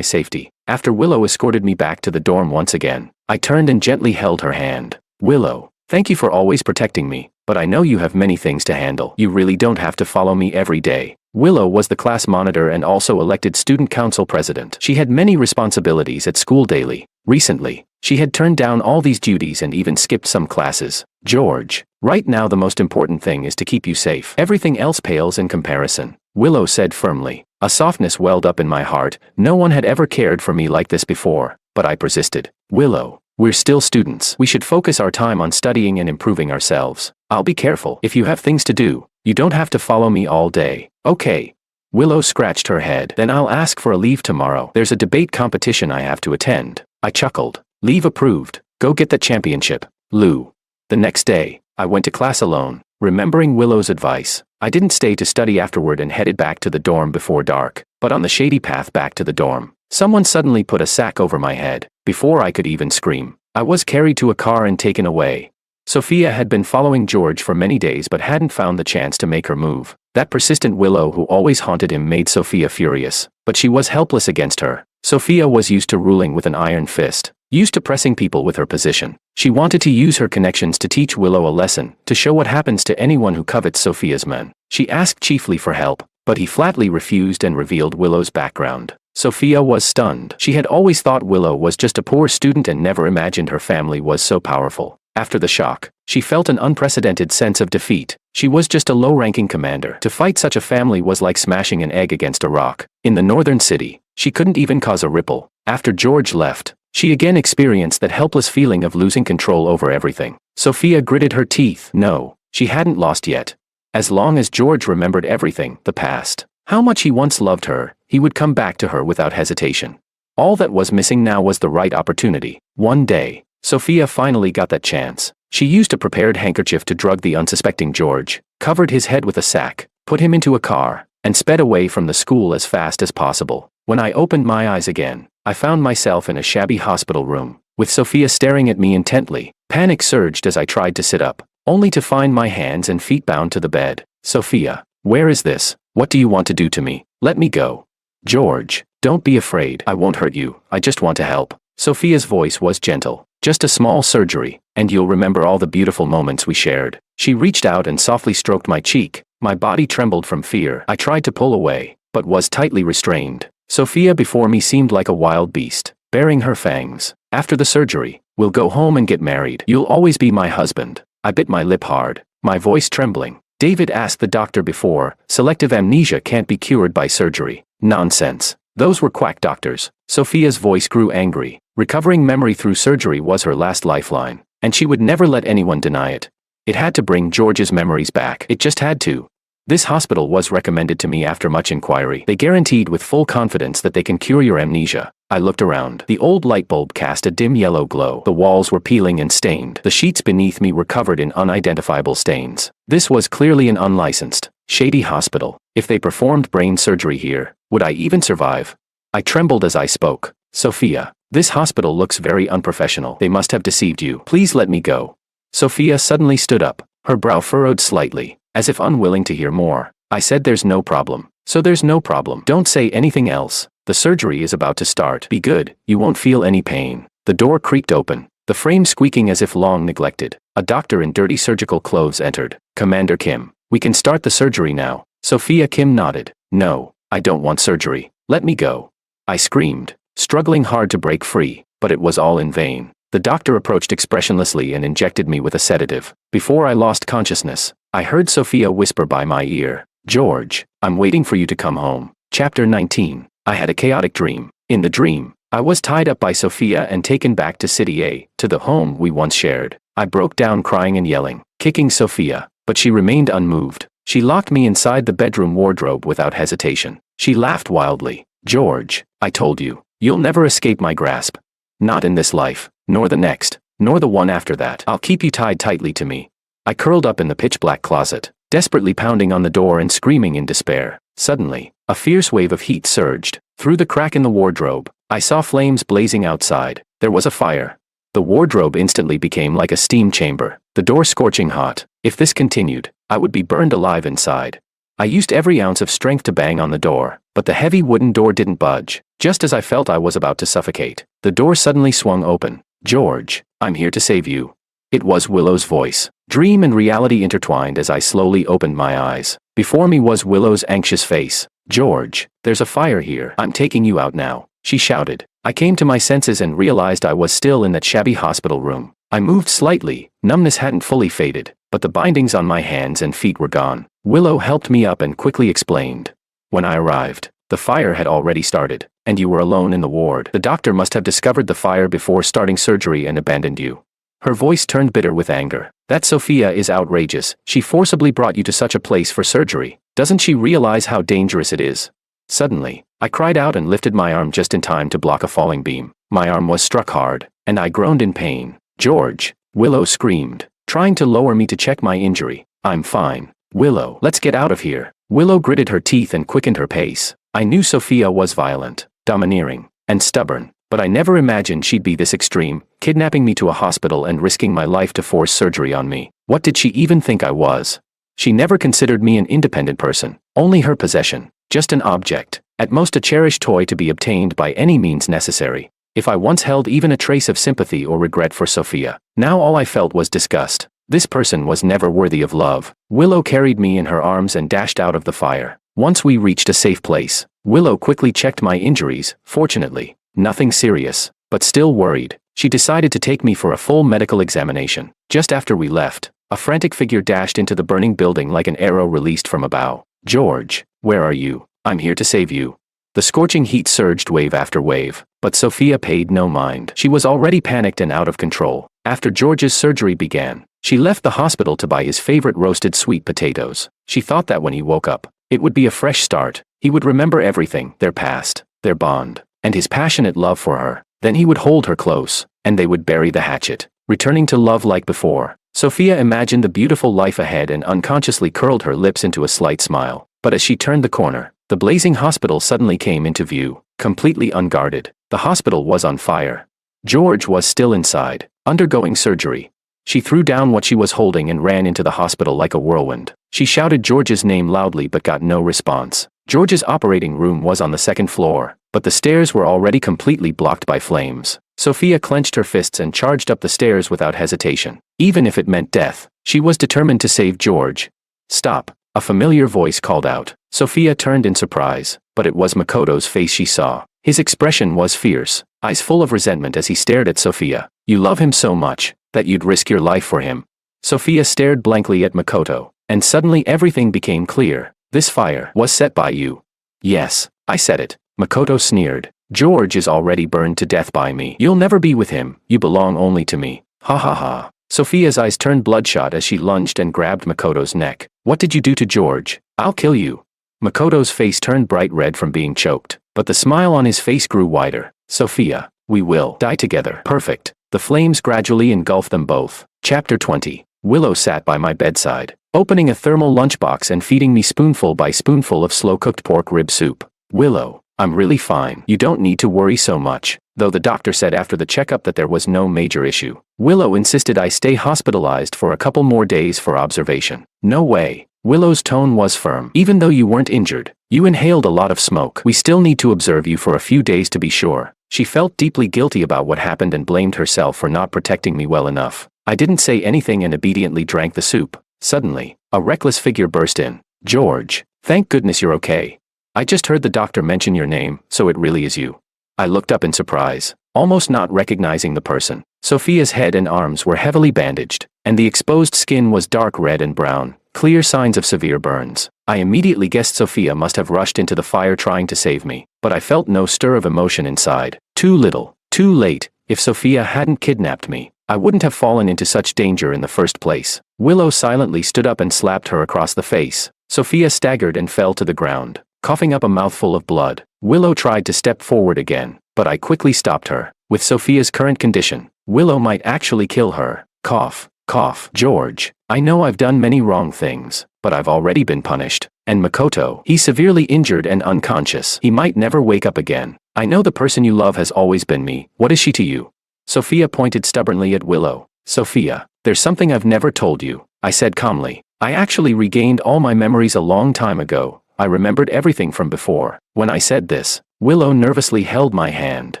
safety. After Willow escorted me back to the dorm once again, I turned and gently held her hand. Willow, thank you for always protecting me, but I know you have many things to handle. You really don't have to follow me every day. Willow was the class monitor and also elected student council president. She had many responsibilities at school daily. Recently, she had turned down all these duties and even skipped some classes. George, Right now the most important thing is to keep you safe. Everything else pales in comparison, Willow said firmly. A softness welled up in my heart. No one had ever cared for me like this before, but I persisted. Willow, we're still students. We should focus our time on studying and improving ourselves. I'll be careful. If you have things to do, you don't have to follow me all day. Okay. Willow scratched her head. Then I'll ask for a leave tomorrow. There's a debate competition I have to attend. I chuckled. Leave approved. Go get the championship, Lou. The next day, I went to class alone, remembering Willow's advice. I didn't stay to study afterward and headed back to the dorm before dark, but on the shady path back to the dorm, someone suddenly put a sack over my head. Before I could even scream, I was carried to a car and taken away. Sophia had been following George for many days but hadn't found the chance to make her move. That persistent Willow who always haunted him made Sophia furious, but she was helpless against her. Sophia was used to ruling with an iron fist, used to pressing people with her position. She wanted to use her connections to teach Willow a lesson, to show what happens to anyone who covets Sophia's men. She asked chiefly for help, but he flatly refused and revealed Willow's background. Sophia was stunned. She had always thought Willow was just a poor student and never imagined her family was so powerful. After the shock, she felt an unprecedented sense of defeat. She was just a low-ranking commander. To fight such a family was like smashing an egg against a rock. In the northern city, she couldn't even cause a ripple. After George left, she again experienced that helpless feeling of losing control over everything. Sophia gritted her teeth. No, she hadn't lost yet. As long as George remembered everything, the past, how much he once loved her, he would come back to her without hesitation. All that was missing now was the right opportunity. One day, Sophia finally got that chance. She used a prepared handkerchief to drug the unsuspecting George, covered his head with a sack, put him into a car, and sped away from the school as fast as possible. When I opened my eyes again, I found myself in a shabby hospital room, with Sophia staring at me intently. Panic surged as I tried to sit up, only to find my hands and feet bound to the bed. Sophia, where is this? What do you want to do to me? Let me go. George, don't be afraid. I won't hurt you. I just want to help. Sophia's voice was gentle. Just a small surgery, and you'll remember all the beautiful moments we shared. She reached out and softly stroked my cheek. My body trembled from fear. I tried to pull away, but was tightly restrained. Sophia before me seemed like a wild beast, baring her fangs. After the surgery, we'll go home and get married. You'll always be my husband. I bit my lip hard, my voice trembling. David asked the doctor before, selective amnesia can't be cured by surgery. Nonsense. Those were quack doctors. Sophia's voice grew angry. Recovering memory through surgery was her last lifeline, and she would never let anyone deny it. It had to bring George's memories back. It just had to. This hospital was recommended to me after much inquiry. They guaranteed with full confidence that they can cure your amnesia. I looked around. The old light bulb cast a dim yellow glow. The walls were peeling and stained. The sheets beneath me were covered in unidentifiable stains. This was clearly an unlicensed, shady hospital. If they performed brain surgery here, would I even survive? I trembled as I spoke. Sophia, this hospital looks very unprofessional. They must have deceived you. Please let me go. Sophia suddenly stood up, her brow furrowed slightly, as if unwilling to hear more. I said there's no problem. So there's no problem. Don't say anything else. The surgery is about to start. Be good, you won't feel any pain. The door creaked open, the frame squeaking as if long neglected. A doctor in dirty surgical clothes entered. Commander Kim, we can start the surgery now. Sophia Kim nodded. No, I don't want surgery. Let me go. I screamed, struggling hard to break free, but it was all in vain. The doctor approached expressionlessly and injected me with a sedative. Before I lost consciousness, I heard Sophia whisper by my ear, George, I'm waiting for you to come home. Chapter 19. I had a chaotic dream. In the dream, I was tied up by Sophia and taken back to City A, to the home we once shared. I broke down crying and yelling, kicking Sophia, but she remained unmoved. She locked me inside the bedroom wardrobe without hesitation. She laughed wildly. George, I told you, you'll never escape my grasp. Not in this life, nor the next, nor the one after that. I'll keep you tied tightly to me. I curled up in the pitch-black closet, desperately pounding on the door and screaming in despair. Suddenly, a fierce wave of heat surged. Through the crack in the wardrobe, I saw flames blazing outside. There was a fire. The wardrobe instantly became like a steam chamber, the door scorching hot. If this continued, I would be burned alive inside. I used every ounce of strength to bang on the door, but the heavy wooden door didn't budge. Just as I felt I was about to suffocate, the door suddenly swung open. George, I'm here to save you. It was Willow's voice. Dream and reality intertwined as I slowly opened my eyes. Before me was Willow's anxious face. George, there's a fire here. I'm taking you out now, she shouted. I came to my senses and realized I was still in that shabby hospital room. I moved slightly. Numbness hadn't fully faded, but the bindings on my hands and feet were gone. Willow helped me up and quickly explained. When I arrived, the fire had already started, and you were alone in the ward. The doctor must have discovered the fire before starting surgery and abandoned you. Her voice turned bitter with anger. That Sophia is outrageous. She forcibly brought you to such a place for surgery. Doesn't she realize how dangerous it is? Suddenly, I cried out and lifted my arm just in time to block a falling beam. My arm was struck hard, and I groaned in pain. George! Willow screamed, trying to lower me to check my injury. I'm fine. Willow, let's get out of here. Willow gritted her teeth and quickened her pace. I knew Sophia was violent, domineering, and stubborn, but I never imagined she'd be this extreme, kidnapping me to a hospital and risking my life to force surgery on me. What did she even think I was? She never considered me an independent person, only her possession, just an object, at most a cherished toy to be obtained by any means necessary. If I once held even a trace of sympathy or regret for Sophia, now all I felt was disgust. This person was never worthy of love. Willow carried me in her arms and dashed out of the fire. Once we reached a safe place, Willow quickly checked my injuries. Fortunately, nothing serious, but still worried. She decided to take me for a full medical examination. Just after we left, a frantic figure dashed into the burning building like an arrow released from a bow. George, where are you? I'm here to save you. The scorching heat surged wave after wave, but Sophia paid no mind. She was already panicked and out of control. After George's surgery began, she left the hospital to buy his favorite roasted sweet potatoes. She thought that when he woke up, it would be a fresh start. He would remember everything, their past, their bond, and his passionate love for her. Then he would hold her close, and they would bury the hatchet, returning to love like before. Sophia imagined the beautiful life ahead and unconsciously curled her lips into a slight smile. But as she turned the corner, the blazing hospital suddenly came into view, completely unguarded. The hospital was on fire. George was still inside, undergoing surgery. She threw down what she was holding and ran into the hospital like a whirlwind. She shouted George's name loudly but got no response. George's operating room was on the second floor, but the stairs were already completely blocked by flames. Sophia clenched her fists and charged up the stairs without hesitation. Even if it meant death, she was determined to save George. Stop, a familiar voice called out. Sophia turned in surprise, but it was Makoto's face she saw. His expression was fierce, eyes full of resentment as he stared at Sophia. You love him so much, that you'd risk your life for him. Sophia stared blankly at Makoto, and suddenly everything became clear. This fire was set by you. Yes, I said it. Makoto sneered. George is already burned to death by me. You'll never be with him, you belong only to me. Ha ha ha. Sophia's eyes turned bloodshot as she lunged and grabbed Makoto's neck. What did you do to George? I'll kill you. Makoto's face turned bright red from being choked, but the smile on his face grew wider. Sophia, we will die together. Perfect. The flames gradually engulfed them both. Chapter 20. Willow sat by my bedside, opening a thermal lunchbox and feeding me spoonful by spoonful of slow-cooked pork rib soup. Willow, I'm really fine. You don't need to worry so much, though the doctor said after the checkup that there was no major issue. Willow insisted I stay hospitalized for a couple more days for observation. No way. Willow's tone was firm. Even though you weren't injured, you inhaled a lot of smoke. We still need to observe you for a few days to be sure. She felt deeply guilty about what happened and blamed herself for not protecting me well enough. I didn't say anything and obediently drank the soup. Suddenly, a reckless figure burst in. George, thank goodness you're okay. I just heard the doctor mention your name, so it really is you. I looked up in surprise, almost not recognizing the person. Sophia's head and arms were heavily bandaged, and the exposed skin was dark red and brown, clear signs of severe burns. I immediately guessed Sophia must have rushed into the fire trying to save me, but I felt no stir of emotion inside. Too little, too late. If Sophia hadn't kidnapped me, I wouldn't have fallen into such danger in the first place. Willow silently stood up and slapped her across the face. Sophia staggered and fell to the ground, coughing up a mouthful of blood. Willow tried to step forward again, but I quickly stopped her. With Sophia's current condition, Willow might actually kill her. Cough, cough. George, I know I've done many wrong things, but I've already been punished. And Makoto, he's severely injured and unconscious. He might never wake up again. I know the person you love has always been me. What is she to you? Sophia pointed stubbornly at Willow. Sophia, there's something I've never told you, I said calmly. I actually regained all my memories a long time ago. I remembered everything from before. When I said this, Willow nervously held my hand,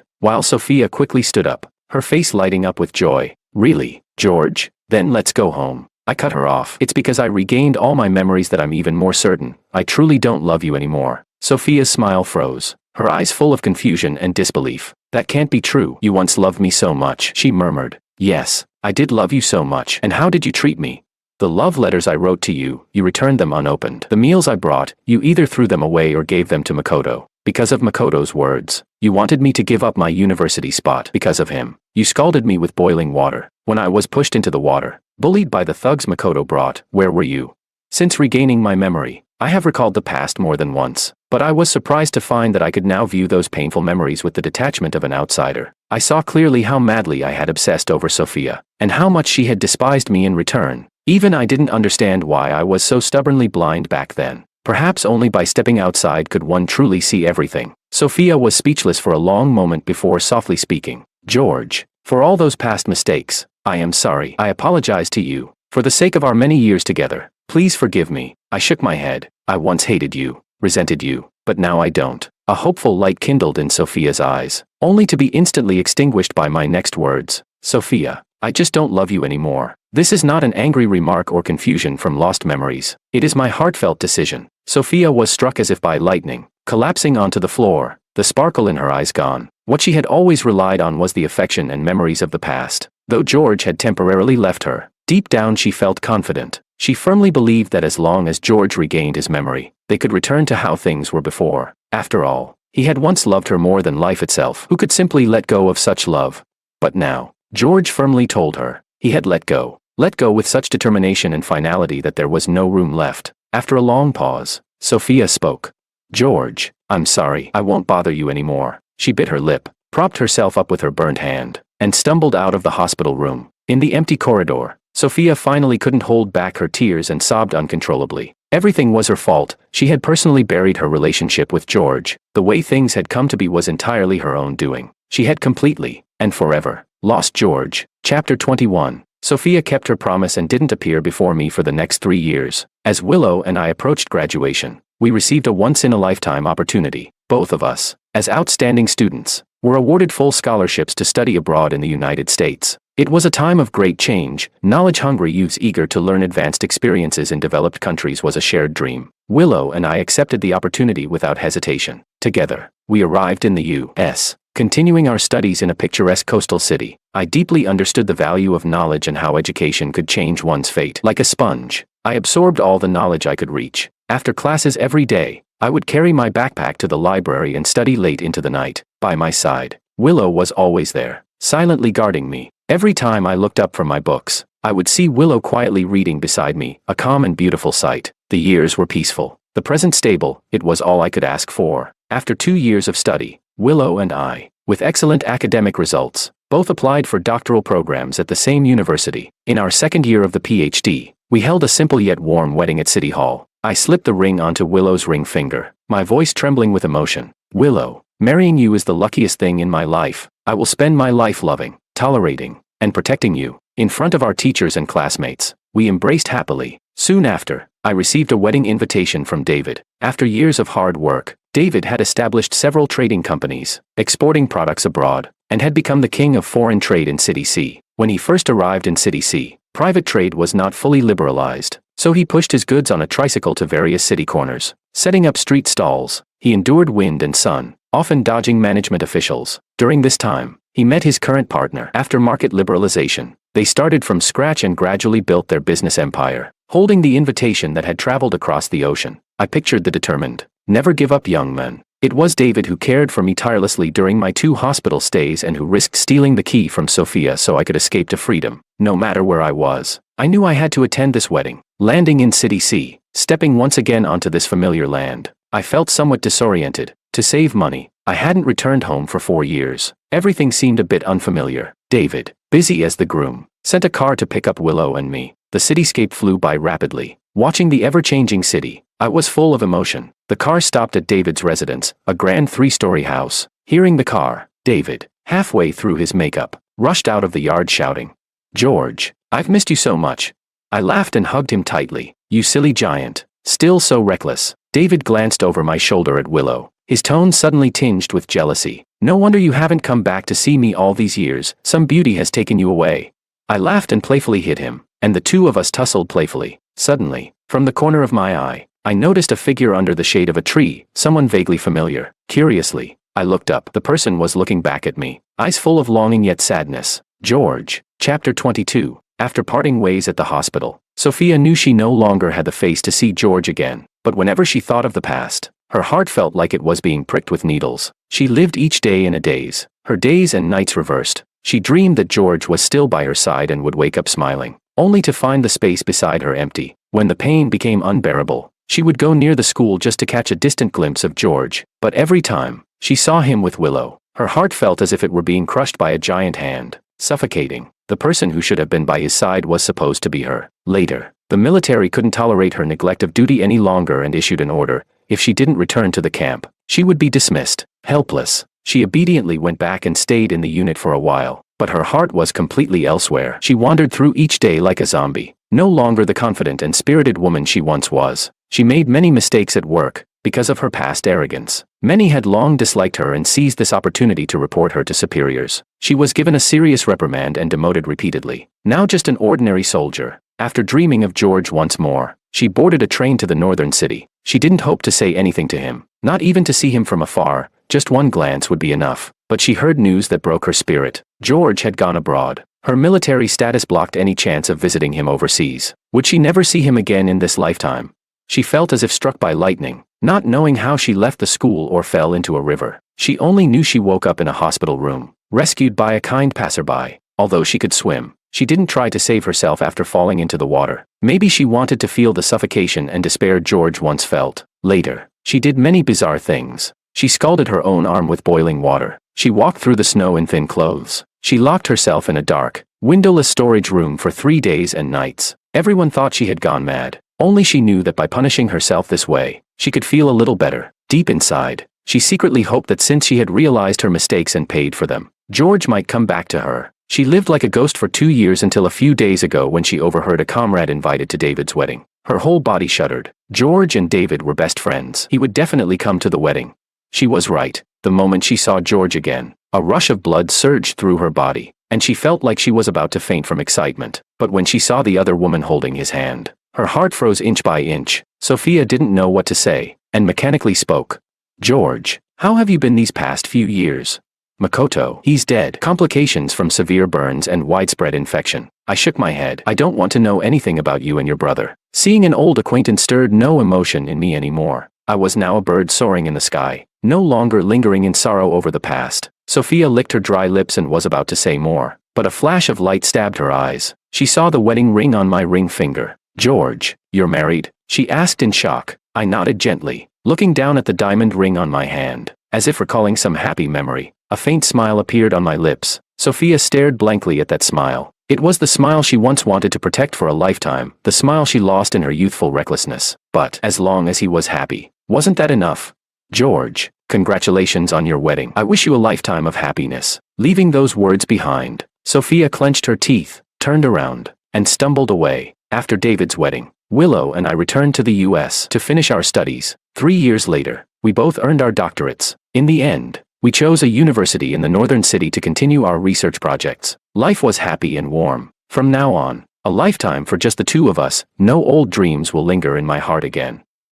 while Sophia quickly stood up, her face lighting up with joy. Really, George? Then let's go home. I cut her off. It's because I regained all my memories that I'm even more certain I truly don't love you anymore. Sophia's smile froze, her eyes full of confusion and disbelief. That can't be true. You once loved me so much, she murmured. Yes, I did love you so much. And how did you treat me? The love letters I wrote to you, you returned them unopened. The meals I brought, you either threw them away or gave them to Makoto. Because of Makoto's words. You wanted me to give up my university spot. Because of him. You scalded me with boiling water. When I was pushed into the water, bullied by the thugs Makoto brought, where were you? Since regaining my memory, I have recalled the past more than once, but I was surprised to find that I could now view those painful memories with the detachment of an outsider. I saw clearly how madly I had obsessed over Sophia, and how much she had despised me in return. Even I didn't understand why I was so stubbornly blind back then. Perhaps only by stepping outside could one truly see everything. Sophia was speechless for a long moment before softly speaking. George, for all those past mistakes, I am sorry. I apologize to you. For the sake of our many years together, please forgive me. I shook my head. I once hated you, resented you, but now I don't. A hopeful light kindled in Sophia's eyes, only to be instantly extinguished by my next words. Sophia, I just don't love you anymore. This is not an angry remark or confusion from lost memories. It is my heartfelt decision. Sophia was struck as if by lightning, collapsing onto the floor, the sparkle in her eyes gone. What she had always relied on was the affection and memories of the past. Though George had temporarily left her, deep down she felt confident. She firmly believed that as long as George regained his memory, they could return to how things were before. After all, he had once loved her more than life itself. Who could simply let go of such love? But now, George firmly told her, he had let go. Let go with such determination and finality that there was no room left. After a long pause, Sophia spoke. George, I'm sorry. I won't bother you anymore. She bit her lip, propped herself up with her burnt hand, and stumbled out of the hospital room. In the empty corridor, Sophia finally couldn't hold back her tears and sobbed uncontrollably. Everything was her fault. She had personally buried her relationship with George. The way things had come to be was entirely her own doing. She had completely, and forever, lost George. Chapter 21. Sophia kept her promise and didn't appear before me for the next 3 years. As Willow and I approached graduation, we received a once-in-a-lifetime opportunity. Both of us, as outstanding students, were awarded full scholarships to study abroad in the United States. It was a time of great change. Knowledge-hungry youths eager to learn advanced experiences in developed countries was a shared dream. Willow and I accepted the opportunity without hesitation. Together, we arrived in the U.S., continuing our studies in a picturesque coastal city. I deeply understood the value of knowledge and how education could change one's fate. Like a sponge, I absorbed all the knowledge I could reach. After classes every day, I would carry my backpack to the library and study late into the night. By my side, Willow was always there, silently guarding me. Every time I looked up from my books, I would see Willow quietly reading beside me, a calm and beautiful sight. The years were peaceful, the present stable. It was all I could ask for. After 2 years of study, Willow and I, with excellent academic results, both applied for doctoral programs at the same university. In our second year of the PhD, we held a simple yet warm wedding at City Hall. I slipped the ring onto Willow's ring finger, my voice trembling with emotion. Willow, marrying you is the luckiest thing in my life. I will spend my life loving, tolerating, and protecting you. In front of our teachers and classmates, we embraced happily. Soon after, I received a wedding invitation from David. After years of hard work, David had established several trading companies, exporting products abroad, and had become the king of foreign trade in City C. When he first arrived in City C, private trade was not fully liberalized, so he pushed his goods on a tricycle to various city corners, setting up street stalls. He endured wind and sun, often dodging management officials. During this time, he met his current partner. After market liberalization, they started from scratch and gradually built their business empire. Holding the invitation that had traveled across the ocean, I pictured the determined, never-give-up young man. It was David who cared for me tirelessly during my 2 hospital stays and who risked stealing the key from Sophia so I could escape to freedom. No matter where I was, I knew I had to attend this wedding. Landing in City C, stepping once again onto this familiar land, I felt somewhat disoriented. To save money, I hadn't returned home for 4 years. Everything seemed a bit unfamiliar. David, busy as the groom, sent a car to pick up Willow and me. The cityscape flew by rapidly. Watching the ever-changing city, I was full of emotion. The car stopped at David's residence, a grand 3-story house. Hearing the car, David, halfway through his makeup, rushed out of the yard shouting, "George, I've missed you so much." I laughed and hugged him tightly. "You silly giant, still so reckless." David glanced over my shoulder at Willow, his tone suddenly tinged with jealousy. "No wonder you haven't come back to see me all these years. Some beauty has taken you away." I laughed and playfully hit him, and the two of us tussled playfully. Suddenly, from the corner of my eye, I noticed a figure under the shade of a tree, someone vaguely familiar. Curiously, I looked up. The person was looking back at me, eyes full of longing yet sadness. George. Chapter 22. After parting ways at the hospital, Sophia knew she no longer had the face to see George again, but whenever she thought of the past, her heart felt like it was being pricked with needles. She lived each day in a daze, her days and nights reversed. She dreamed that George was still by her side and would wake up smiling, only to find the space beside her empty. When the pain became unbearable, she would go near the school just to catch a distant glimpse of George, but every time she saw him with Willow, her heart felt as if it were being crushed by a giant hand, suffocating. The person who should have been by his side was supposed to be her. Later, the military couldn't tolerate her neglect of duty any longer and issued an order. If she didn't return to the camp, she would be dismissed. Helpless, she obediently went back and stayed in the unit for a while, but her heart was completely elsewhere. She wandered through each day like a zombie, no longer the confident and spirited woman she once was. She made many mistakes at work, because of her past arrogance. Many had long disliked her and seized this opportunity to report her to superiors. She was given a serious reprimand and demoted repeatedly. Now just an ordinary soldier, after dreaming of George once more, she boarded a train to the northern city. She didn't hope to say anything to him, not even to see him from afar. Just one glance would be enough. But she heard news that broke her spirit. George had gone abroad. Her military status blocked any chance of visiting him overseas. Would she never see him again in this lifetime? She felt as if struck by lightning, not knowing how she left the school or fell into a river. She only knew she woke up in a hospital room, rescued by a kind passerby. Although she could swim, she didn't try to save herself after falling into the water. Maybe she wanted to feel the suffocation and despair George once felt. Later, she did many bizarre things. She scalded her own arm with boiling water. She walked through the snow in thin clothes. She locked herself in a dark, windowless storage room for 3 days and nights. Everyone thought she had gone mad. Only she knew that by punishing herself this way, she could feel a little better. Deep inside, she secretly hoped that since she had realized her mistakes and paid for them, George might come back to her. She lived like a ghost for 2 years until a few days ago when she overheard a comrade invited to David's wedding. Her whole body shuddered. George and David were best friends. He would definitely come to the wedding. She was right. The moment she saw George again, a rush of blood surged through her body, and she felt like she was about to faint from excitement. But when she saw the other woman holding his hand, her heart froze inch by inch. Sophia didn't know what to say, and mechanically spoke. "George, how have you been these past few years?" "Makoto, he's dead. Complications from severe burns and widespread infection." I shook my head. "I don't want to know anything about you and your brother." Seeing an old acquaintance stirred no emotion in me anymore. I was now a bird soaring in the sky, no longer lingering in sorrow over the past. Sophia licked her dry lips and was about to say more, but a flash of light stabbed her eyes. She saw the wedding ring on my ring finger. "George, you're married?" she asked in shock. I nodded gently, looking down at the diamond ring on my hand, as if recalling some happy memory. A faint smile appeared on my lips. Sophia stared blankly at that smile. It was the smile she once wanted to protect for a lifetime, the smile she lost in her youthful recklessness. But as long as he was happy, wasn't that enough? "George, congratulations on your wedding. I wish you a lifetime of happiness." Leaving those words behind, Sophia clenched her teeth, turned around, and stumbled away. After David's wedding, Willow and I returned to the US to finish our studies. 3 years later, we both earned our doctorates. In the end, we chose a university in the northern city to continue our research projects. Life was happy and warm. From now on, a lifetime for just the two of us. No old dreams will linger in my heart again.